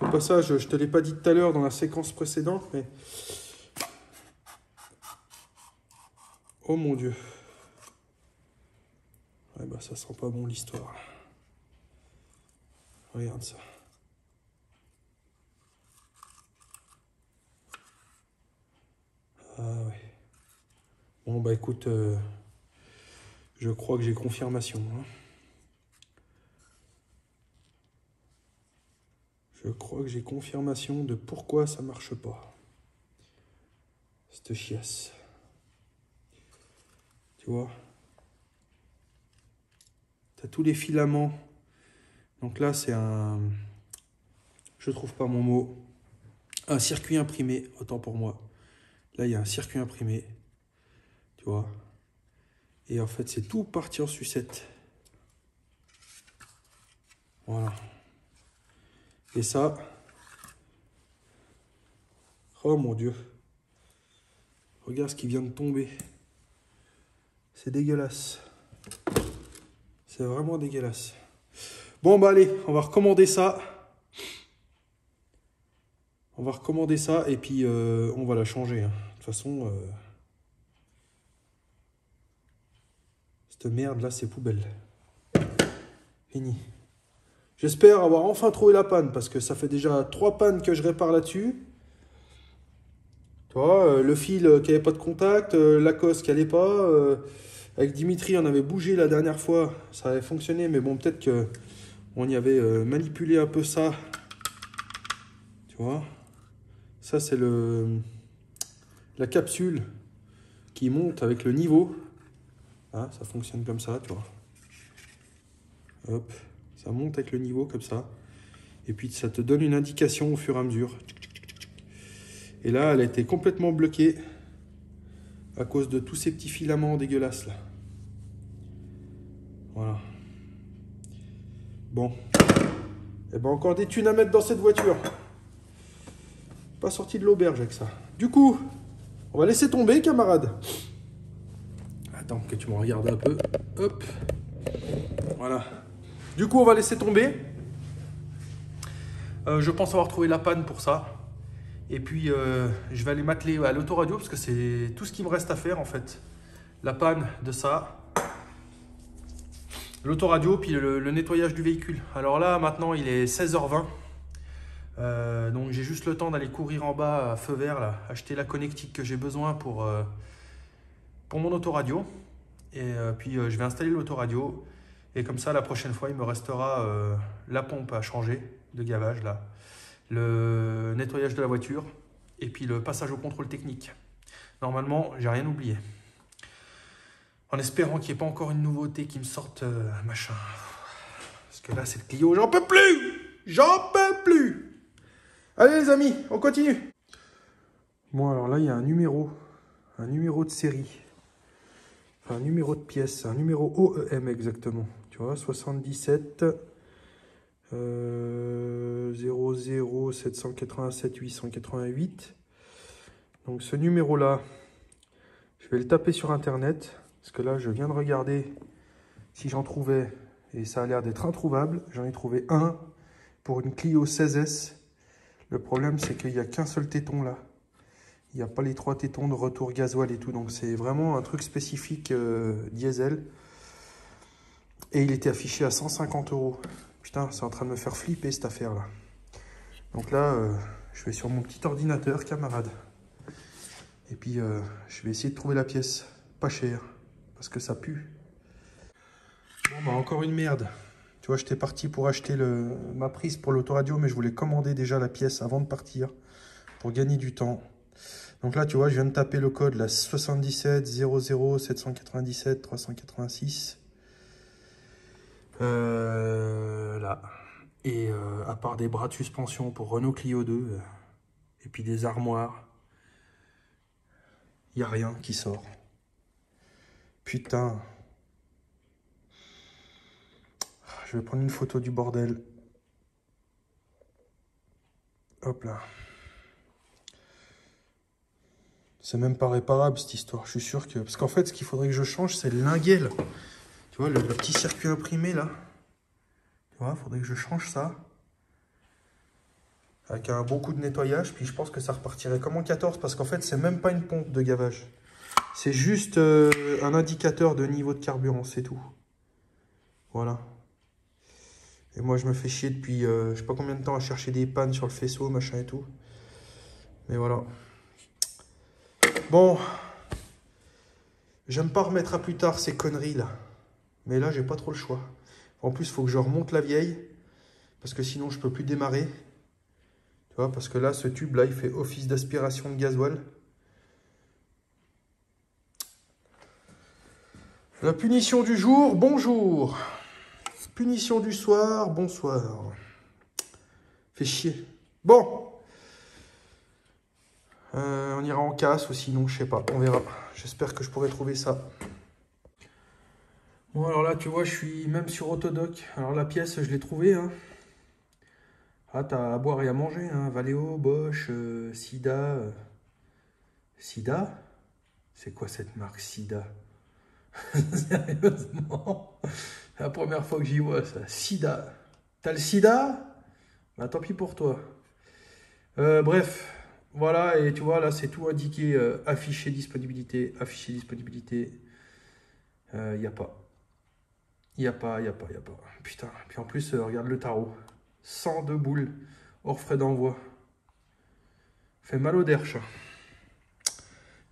Au passage, je te l'ai pas dit tout à l'heure dans la séquence précédente, mais... Oh mon Dieu. Ouais, bah ça sent pas bon l'histoire. Regarde ça. Ah ouais. Bon bah écoute, je crois que j'ai confirmation. Hein. Je crois que j'ai confirmation de pourquoi ça marche pas. Cette chiasse. Tu vois? Tu as tous les filaments. Donc là, c'est un... Je trouve pas mon mot. Un circuit imprimé, autant pour moi. Là, il y a un circuit imprimé. Tu vois? Et en fait, c'est tout parti en sucette. Voilà. Et ça... Oh mon Dieu. Regarde ce qui vient de tomber. C'est dégueulasse. C'est vraiment dégueulasse. Bon, bah allez, on va recommander ça. On va recommander ça et puis on va la changer. Hein. De toute façon, cette merde là, c'est poubelle. Fini. J'espère avoir enfin trouvé la panne parce que ça fait déjà 3 pannes que je répare là-dessus. Tu vois, le fil qui n'avait pas de contact, la cosse qui n'allait pas. Avec Dimitri, on avait bougé la dernière fois, ça avait fonctionné, mais bon, peut-être qu'on y avait manipulé un peu ça. Tu vois, ça c'est la capsule qui monte avec le niveau. Ah, ça fonctionne comme ça, tu vois. Hop, ça monte avec le niveau comme ça. Et puis ça te donne une indication au fur et à mesure. Et là, elle a été complètement bloquée à cause de tous ces petits filaments dégueulasses là. Voilà. Bon. Et ben encore des thunes à mettre dans cette voiture. Pas sorti de l'auberge avec ça. Du coup, on va laisser tomber, camarade. Attends que tu me regardes un peu. Hop. Voilà. Du coup, on va laisser tomber. Je pense avoir trouvé la panne pour ça. Et puis, je vais aller m'atteler à l'autoradio parce que c'est tout ce qui me reste à faire en fait. La panne de ça. L'autoradio, puis le nettoyage du véhicule. Alors là, maintenant, il est 16h20. Donc, j'ai juste le temps d'aller courir en bas à feu vert, là, acheter la connectique que j'ai besoin pour mon autoradio. Et puis, je vais installer l'autoradio. Et comme ça, la prochaine fois, il me restera la pompe à changer de gavage, là, le nettoyage de la voiture et puis le passage au contrôle technique. Normalement, j'ai rien oublié. En espérant qu'il n'y ait pas encore une nouveauté qui me sorte machin. Parce que là, c'est le Clio. J'en peux plus! J'en peux plus! Allez les amis, on continue. Bon, alors là, il y a un numéro de série. Enfin, un numéro de pièce, un numéro OEM exactement. Tu vois, 77 00 787 888. Donc ce numéro-là, je vais le taper sur Internet. Parce que là, je viens de regarder si j'en trouvais. Et ça a l'air d'être introuvable. J'en ai trouvé un pour une Clio 16S. Le problème, c'est qu'il n'y a qu'un seul téton là. Il n'y a pas les 3 tétons de retour gasoil et tout. Donc c'est vraiment un truc spécifique diesel. Et il était affiché à 150 €. Putain, c'est en train de me faire flipper cette affaire là. Donc là, je vais sur mon petit ordinateur, camarade. Et puis, je vais essayer de trouver la pièce pas chère. Parce que ça pue. Bon, bah encore une merde. Tu vois, j'étais parti pour acheter ma prise pour l'autoradio, mais je voulais commander déjà la pièce avant de partir. Pour gagner du temps. Donc là, tu vois, je viens de taper le code, là, 77 00 797 386. Là. Et à part des bras de suspension pour Renault Clio 2, et puis des armoires, il n'y a rien qui sort. Putain. Je vais prendre une photo du bordel. Hop là. C'est même pas réparable cette histoire, je suis sûr que... Parce qu'en fait, ce qu'il faudrait que je change, c'est le linguel. Tu vois, le petit circuit imprimé là. Tu vois, il faudrait que je change ça. Avec un bon coup de nettoyage, puis je pense que ça repartirait comme en 14, parce qu'en fait, c'est même pas une pompe de gavage. C'est juste un indicateur de niveau de carburant, c'est tout. Voilà. Et moi, je me fais chier depuis je sais pas combien de temps à chercher des pannes sur le faisceau, machin et tout. Mais voilà. Bon. J'aime pas remettre à plus tard ces conneries là. Mais là, j'ai pas trop le choix. En plus, il faut que je remonte la vieille. Parce que sinon, je peux plus démarrer. Tu vois, parce que là, ce tube là, il fait office d'aspiration de gasoil. La punition du jour, bonjour. Punition du soir, bonsoir. Fait chier. Bon. On ira en casse ou sinon, je sais pas, on verra. J'espère que je pourrai trouver ça. Bon, alors là, tu vois, je suis même sur Autodoc. Alors la pièce, je l'ai trouvée. Hein. Ah, t'as à boire et à manger. Hein. Valeo, Bosch, Sida. Sida? C'est quoi cette marque Sida? Sérieusement? C'est la première fois que j'y vois ça. Sida. T'as le sida? Bah tant pis pour toi. Bref. Voilà, et tu vois, là, c'est tout indiqué. Afficher disponibilité. Afficher disponibilité. Il n'y a pas. Il n'y a pas. Putain. Puis en plus, regarde le tarot. 102 boules. Hors frais d'envoi. Fait mal au derche.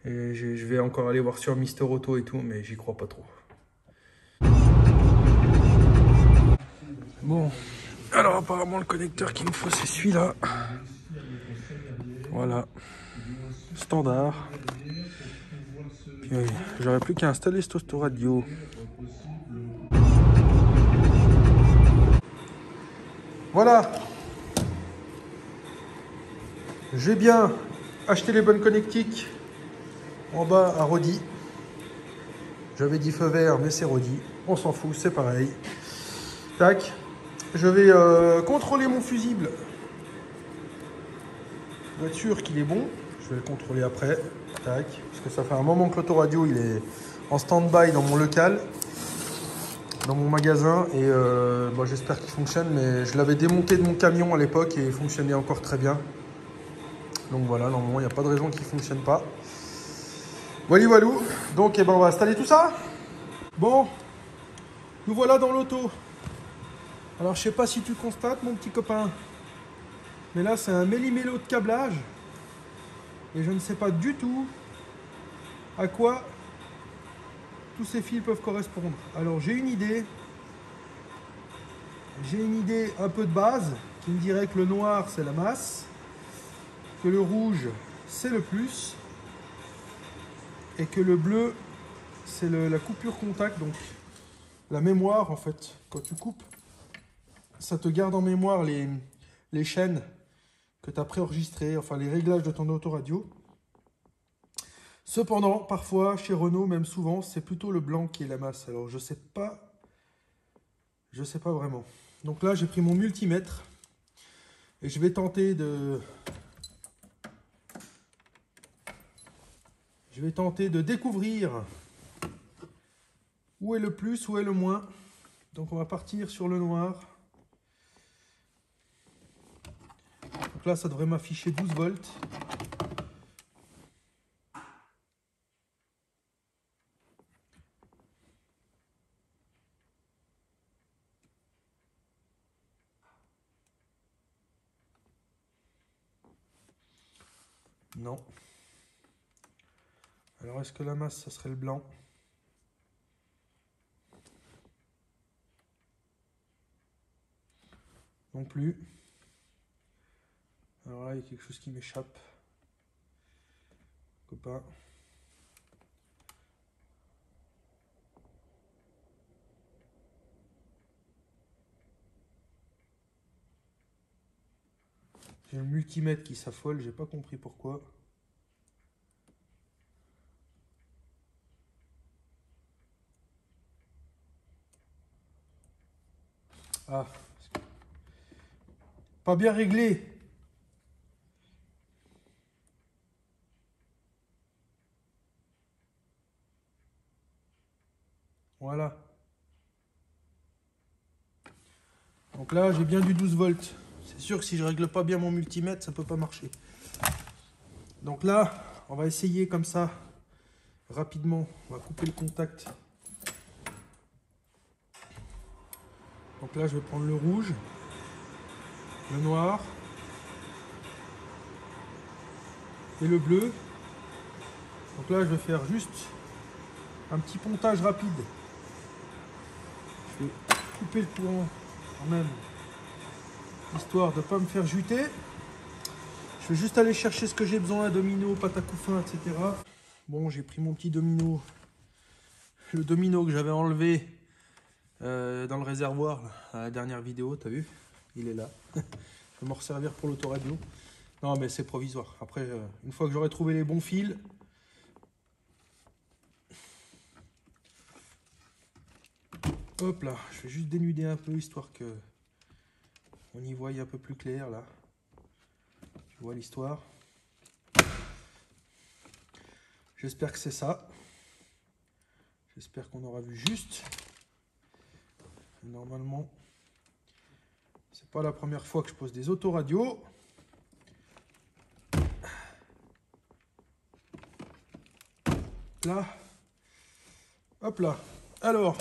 Et je vais encore aller voir sur Mister Auto et tout, mais j'y crois pas trop. Bon, alors apparemment le connecteur qu'il me faut c'est celui-là. Voilà, standard. Puis j'aurais plus qu'à installer cet autoradio. Voilà, J'ai bien acheté les bonnes connectiques en bas à Rodi. J'avais dit feu vert, mais c'est Rodi. On s'en fout, c'est pareil. Tac. Je vais contrôler mon fusible. Pour être sûr qu'il est bon. Je vais le contrôler après. Tac. Parce que ça fait un moment que l'autoradio il est en stand-by dans mon local, dans mon magasin. Et bon, j'espère qu'il fonctionne. Mais je l'avais démonté de mon camion à l'époque et il fonctionnait encore très bien. Donc voilà, normalement, il n'y a pas de raison qu'il ne fonctionne pas. Voilà, voilou. Donc, eh ben, on va installer tout ça. Bon, nous voilà dans l'auto. Alors, je sais pas si tu constates, mon petit copain, mais là, c'est un méli-mélo de câblage. Et je ne sais pas du tout à quoi tous ces fils peuvent correspondre. Alors, j'ai une idée. J'ai une idée un peu de base qui me dirait que le noir, c'est la masse, que le rouge, c'est le plus, et que le bleu, c'est la coupure contact, donc la mémoire en fait. Quand tu coupes, ça te garde en mémoire les chaînes que tu as préenregistrées, enfin les réglages de ton autoradio. Cependant, parfois, chez Renault, même souvent, c'est plutôt le blanc qui est la masse. Alors je sais pas vraiment. Donc là, j'ai pris mon multimètre et je vais tenter de découvrir où est le plus, où est le moins. Donc on va partir sur le noir. Donc là, ça devrait m'afficher 12 volts. Non. Alors, est-ce que la masse, ça serait le blanc? Non plus. Alors là, il y a quelque chose qui m'échappe. Copain. J'ai le multimètre qui s'affole, j'ai pas compris pourquoi. Ah, pas bien réglé. Voilà. Donc là, j'ai bien du 12 volts. C'est sûr que si je règle pas bien mon multimètre, ça peut pas marcher. Donc là, on va essayer comme ça, rapidement. On va couper le contact. Donc là, je vais prendre le rouge, le noir et le bleu. Donc là, je vais faire juste un petit pontage rapide. Je vais couper le courant quand même, histoire de ne pas me faire juter. Je vais juste aller chercher ce que j'ai besoin, domino, pâte à couffin, etc. Bon, j'ai pris mon petit domino, le domino que j'avais enlevé dans le réservoir là, à la dernière vidéo, t'as vu? Il est là. Je vais m'en resservir pour l'autoradio. Non, mais c'est provisoire. Après, une fois que j'aurai trouvé les bons fils, hop là, je vais juste dénuder un peu, histoire que on y voie un peu plus clair là. Tu vois l'histoire. J'espère que c'est ça. J'espère qu'on aura vu juste. Normalement, c'est pas la première fois que je pose des autoradios. Là. Hop là. Alors.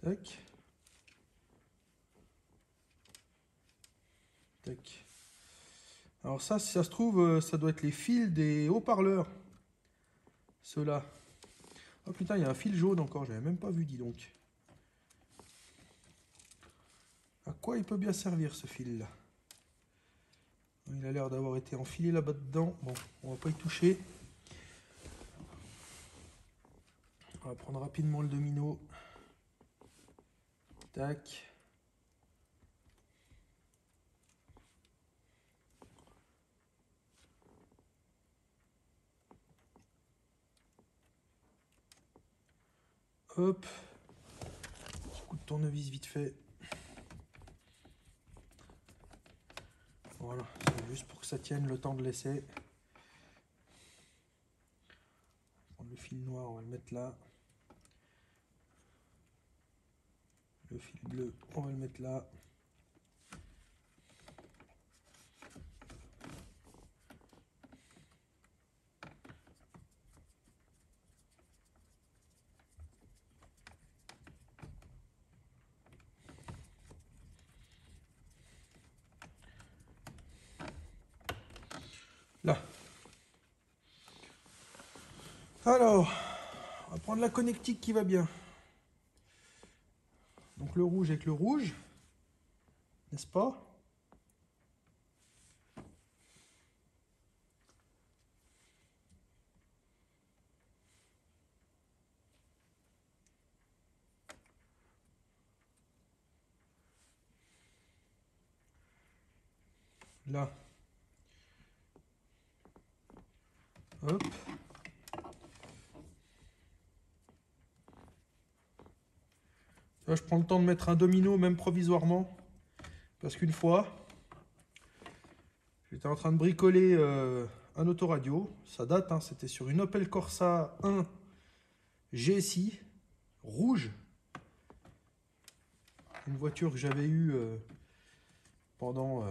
Tac. Tac. Alors ça, si ça se trouve, ça doit être les fils des haut-parleurs. Ceux-là. Oh putain, il y a un fil jaune encore, j'avais même pas vu, dis donc. À quoi il peut bien servir ce fil-là? Il a l'air d'avoir été enfilé là-bas dedans. Bon, on va pas y toucher. On va prendre rapidement le domino. Tac. Hop. Petit coup de tournevis vite fait. Voilà, c'est juste pour que ça tienne le temps de l'essai. Le fil noir, on va le mettre là. Le fil bleu, on va le mettre là. Là. Alors, on va prendre la connectique qui va bien. Donc le rouge avec le rouge, n'est-ce pas? Là. Hop. Là, je prends le temps de mettre un domino, même provisoirement. Parce qu'une fois, j'étais en train de bricoler un autoradio. Ça date, hein, c'était sur une Opel Corsa 1 GSI, rouge. Une voiture que j'avais eue pendant...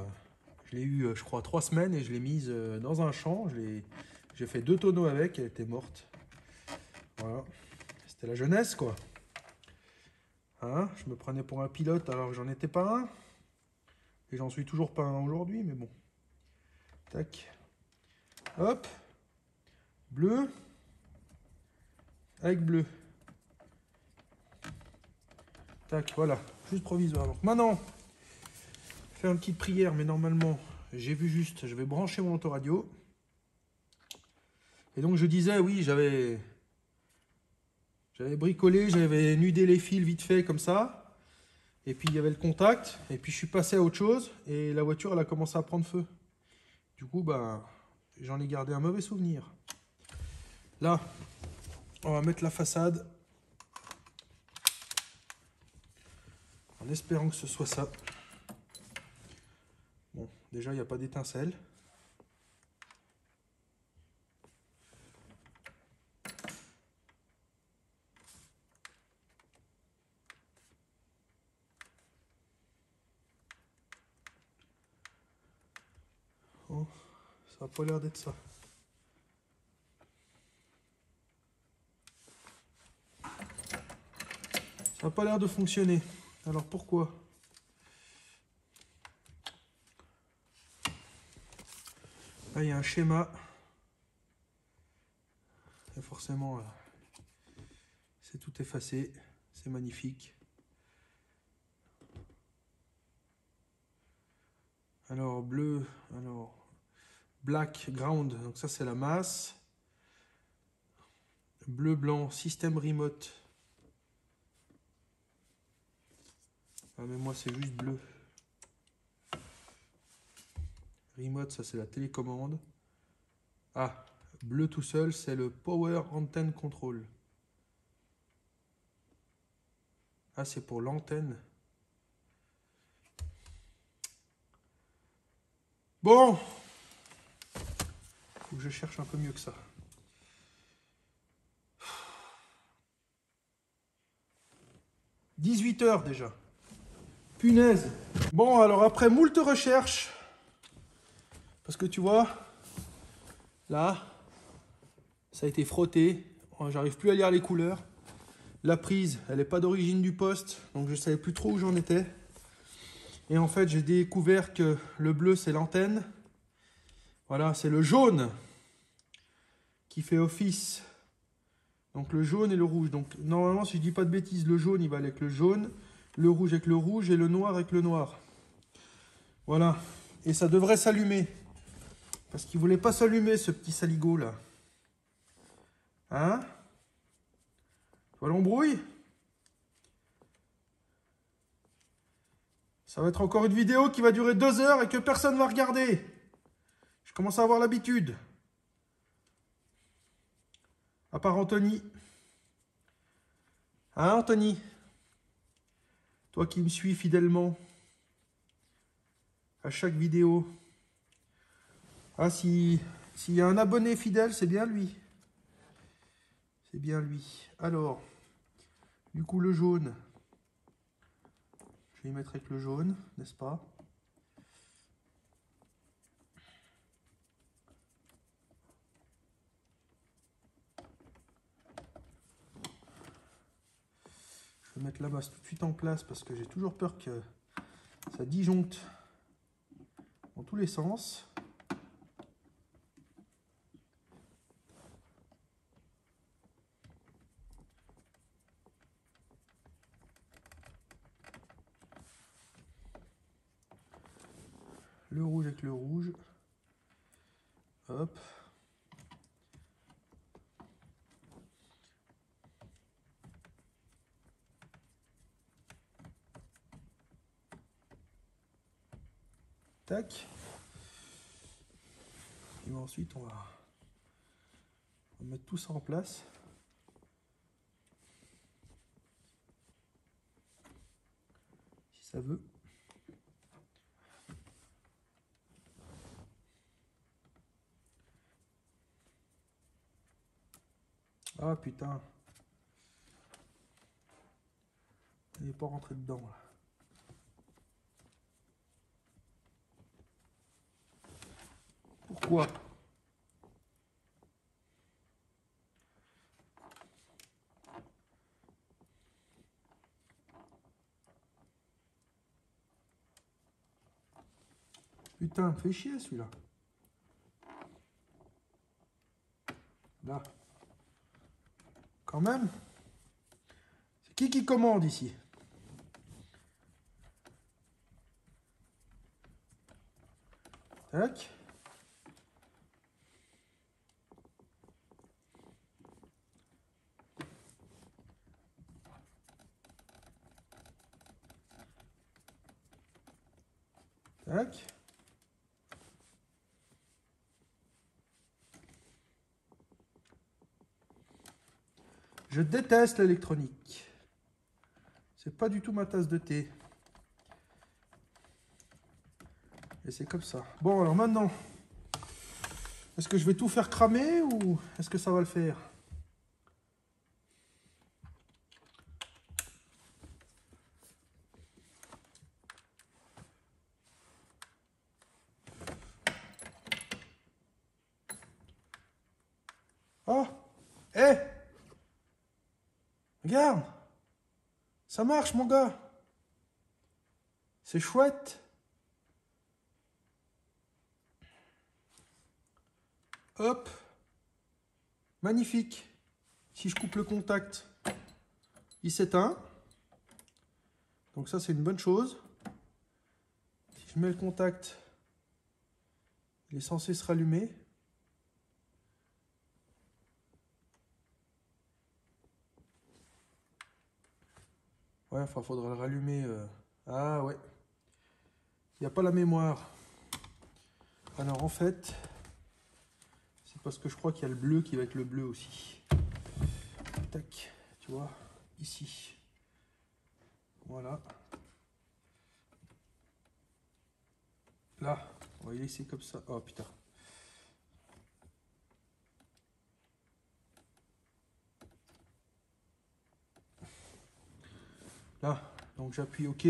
je l'ai eue, je crois, 3 semaines et je l'ai mise dans un champ. J'ai fait 2 tonneaux avec, elle était morte. Voilà, c'était la jeunesse, quoi. Hein, je me prenais pour un pilote alors que j'en étais pas un. Et j'en suis toujours pas un aujourd'hui, mais bon. Tac. Hop. Bleu. Avec bleu. Tac, voilà. Juste provisoire. Donc maintenant, je fais une petite prière, mais normalement, j'ai vu juste, je vais brancher mon autoradio. Et donc je disais, oui, j'avais bricolé, j'avais nudé les fils vite fait comme ça. Et puis il y avait le contact. Et puis je suis passé à autre chose. Et la voiture, elle a commencé à prendre feu. Du coup, bah, j'en ai gardé un mauvais souvenir. Là, on va mettre la façade. En espérant que ce soit ça. Bon, déjà, il n'y a pas d'étincelle. Oh, ça n'a pas l'air d'être ça. Ça n'a pas l'air de fonctionner. Alors pourquoi? Là, il y a un schéma. Et forcément, c'est tout effacé. C'est magnifique. Alors, bleu, alors, black ground, donc ça c'est la masse. Bleu, blanc, système remote. Ah, mais moi c'est juste bleu. Remote, ça c'est la télécommande. Ah, bleu tout seul, c'est le Power Antenne Control. Ah, c'est pour l'antenne. Bon, faut que je cherche un peu mieux que ça. « 18 h déjà. Punaise. Bon, alors après moult recherches, parce que tu vois, là, ça a été frotté. J'arrive plus à lire les couleurs. La prise, elle n'est pas d'origine du poste, donc je ne savais plus trop où j'en étais. Et en fait, j'ai découvert que le bleu, c'est l'antenne. Voilà, c'est le jaune qui fait office. Donc le jaune et le rouge. Donc normalement, si je dis pas de bêtises, le jaune, il va aller avec le jaune, le rouge avec le rouge et le noir avec le noir. Voilà. Et ça devrait s'allumer. Parce qu'il ne voulait pas s'allumer, ce petit saligot là. Hein? Tu vois l'embrouille? Ça va être encore une vidéo qui va durer 2 heures et que personne ne va regarder. Je commence à avoir l'habitude. À part Anthony. Hein, Anthony? Toi qui me suis fidèlement à chaque vidéo. Ah, s'il y a un abonné fidèle, c'est bien lui. C'est bien lui. Alors, du coup, le jaune. Je vais y mettre avec le jaune, n'est-ce pas? Je vais mettre la masse tout de suite en place parce que j'ai toujours peur que ça disjoncte dans tous les sens. Le rouge avec le rouge. Hop. Tac. Et ensuite, on va mettre tout ça en place. Si ça veut. Ah putain. Il n'est pas rentré dedans là. Pourquoi? Putain, fait chier celui-là. Là. Quand même. C'est qui commande ici? Tac. Tac. Je déteste l'électronique. C'est pas du tout ma tasse de thé. Et c'est comme ça. Bon, alors maintenant, est-ce que je vais tout faire cramer ou est-ce que ça va le faire? Oh! Hé! Regarde! Ça marche, mon gars! C'est chouette! Hop! Magnifique! Si je coupe le contact, il s'éteint. Donc ça, c'est une bonne chose. Si je mets le contact, il est censé se rallumer. Ouais, enfin, faudra le rallumer. Ah ouais. Il n'y a pas la mémoire. Alors en fait, c'est parce que je crois qu'il y a le bleu qui va être le bleu aussi. Tac, tu vois, ici. Voilà. Là, on va y laisser comme ça. Oh putain. Là, donc j'appuie OK.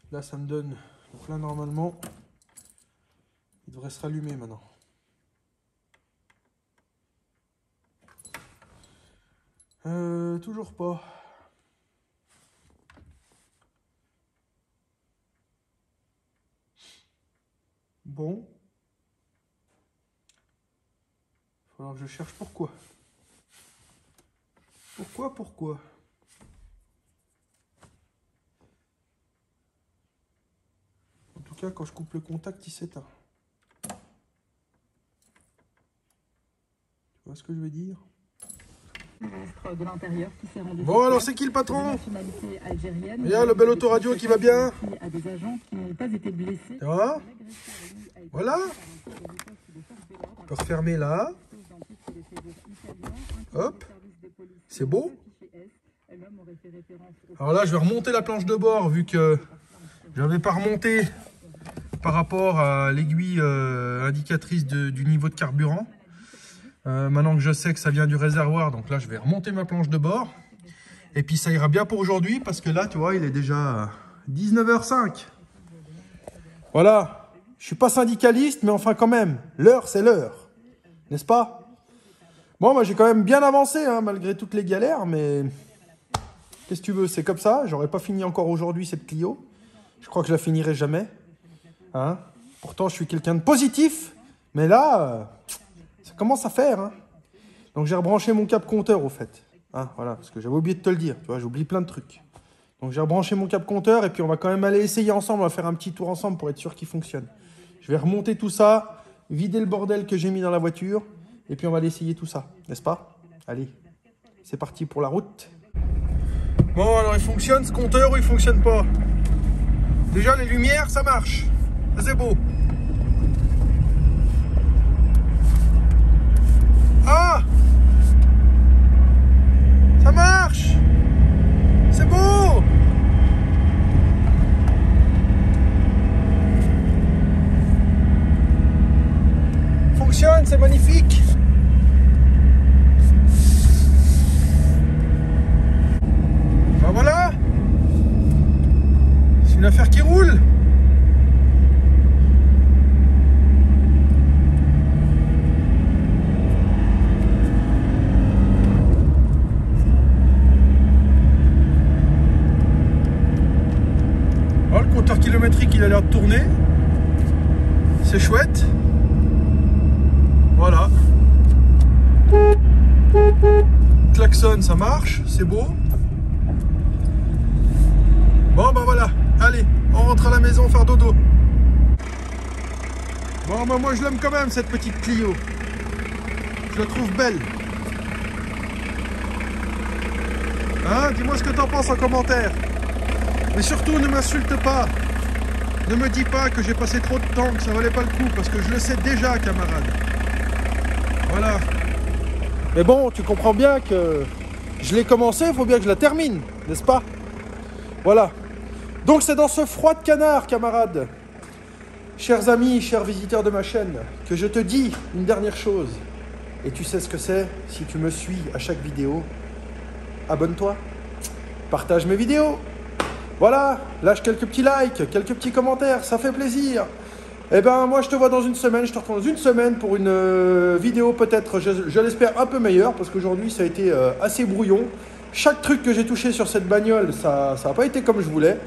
Là, ça me donne... Donc là, normalement, il devrait se rallumer maintenant. Toujours pas. Bon. Il va falloir que je cherche pourquoi. Pourquoi? En tout cas, quand je coupe le contact, il s'éteint. Tu vois ce que je veux dire? ministre de l'Intérieur qui s'est rendu. Bon, alors c'est qui le patron? Nationalité algérienne. Il y a le bel autoradio qui va bien. À des agents qui n'ont pas été blessés. Tu vois? Voilà. On peut refermer là. Hop. C'est beau. Alors là, je vais remonter la planche de bord vu que je n'avais pas remonté par rapport à l'aiguille indicatrice du niveau de carburant. Maintenant que je sais que ça vient du réservoir, donc là, je vais remonter ma planche de bord. Et puis, ça ira bien pour aujourd'hui parce que là, tu vois, il est déjà 19h05. Voilà. Je suis pas syndicaliste, mais enfin quand même, l'heure, c'est l'heure. N'est-ce pas? Bon, moi, j'ai quand même bien avancé, hein, malgré toutes les galères, mais... Qu'est-ce que tu veux, c'est comme ça. J'aurais pas fini encore aujourd'hui cette Clio. Je crois que je la finirai jamais. Hein? Pourtant, je suis quelqu'un de positif. Mais là, ça commence à faire. Hein? Donc, j'ai rebranché mon cap compteur, au fait. Hein, voilà, parce que j'avais oublié de te le dire. Tu vois, j'oublie plein de trucs. Donc, j'ai rebranché mon cap compteur. Et puis, on va quand même aller essayer ensemble. On va faire un petit tour ensemble pour être sûr qu'il fonctionne. Je vais remonter tout ça. Vider le bordel que j'ai mis dans la voiture. Et puis, on va aller essayer tout ça. N'est-ce pas? Allez, c'est parti pour la route. Bon, alors il fonctionne ce compteur ou il fonctionne pas? Déjà, les lumières, ça marche. Ça, c'est beau. Ah! Ça marche! C'est beau! Fonctionne, c'est magnifique. Ben voilà, c'est une affaire qui roule. Alors, le compteur kilométrique, il a l'air de tourner. C'est chouette. Voilà. Klaxon, ça marche, c'est beau. Bon, ben voilà, allez, on rentre à la maison faire dodo. Bon, ben moi je l'aime quand même cette petite Clio. Je la trouve belle. Hein, dis-moi ce que t'en penses en commentaire. Mais surtout, ne m'insulte pas. Ne me dis pas que j'ai passé trop de temps, que ça valait pas le coup, parce que je le sais déjà, camarade. Voilà. Mais bon, tu comprends bien que je l'ai commencé, il faut bien que je la termine, n'est-ce pas? Voilà. Donc c'est dans ce froid de canard, camarades, chers amis, chers visiteurs de ma chaîne, que je te dis une dernière chose. Et tu sais ce que c'est, si tu me suis à chaque vidéo, abonne-toi, partage mes vidéos. Voilà, lâche quelques petits likes, quelques petits commentaires, ça fait plaisir. Eh ben moi je te vois dans une semaine, je te retrouve dans une semaine pour une vidéo peut-être, je l'espère, un peu meilleure, parce qu'aujourd'hui ça a été assez brouillon. Chaque truc que j'ai touché sur cette bagnole, ça n'a pas été comme je voulais.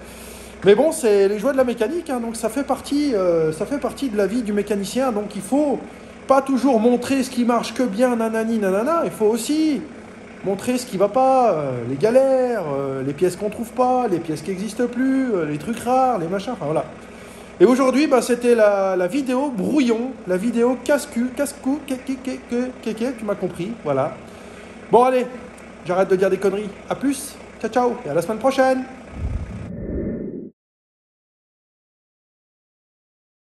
Mais bon, c'est les joies de la mécanique, hein, donc ça fait partie de la vie du mécanicien. Donc il faut pas toujours montrer ce qui marche que bien, nanani, nanana. Il faut aussi montrer ce qui va pas, les galères, les pièces qu'on trouve pas, les pièces qui n'existent plus, les trucs rares, les machins, enfin voilà. Et aujourd'hui, bah, c'était la vidéo brouillon, la vidéo casse-cou, tu m'as compris, voilà. Bon allez, j'arrête de dire des conneries. À plus, ciao ciao, et à la semaine prochaine.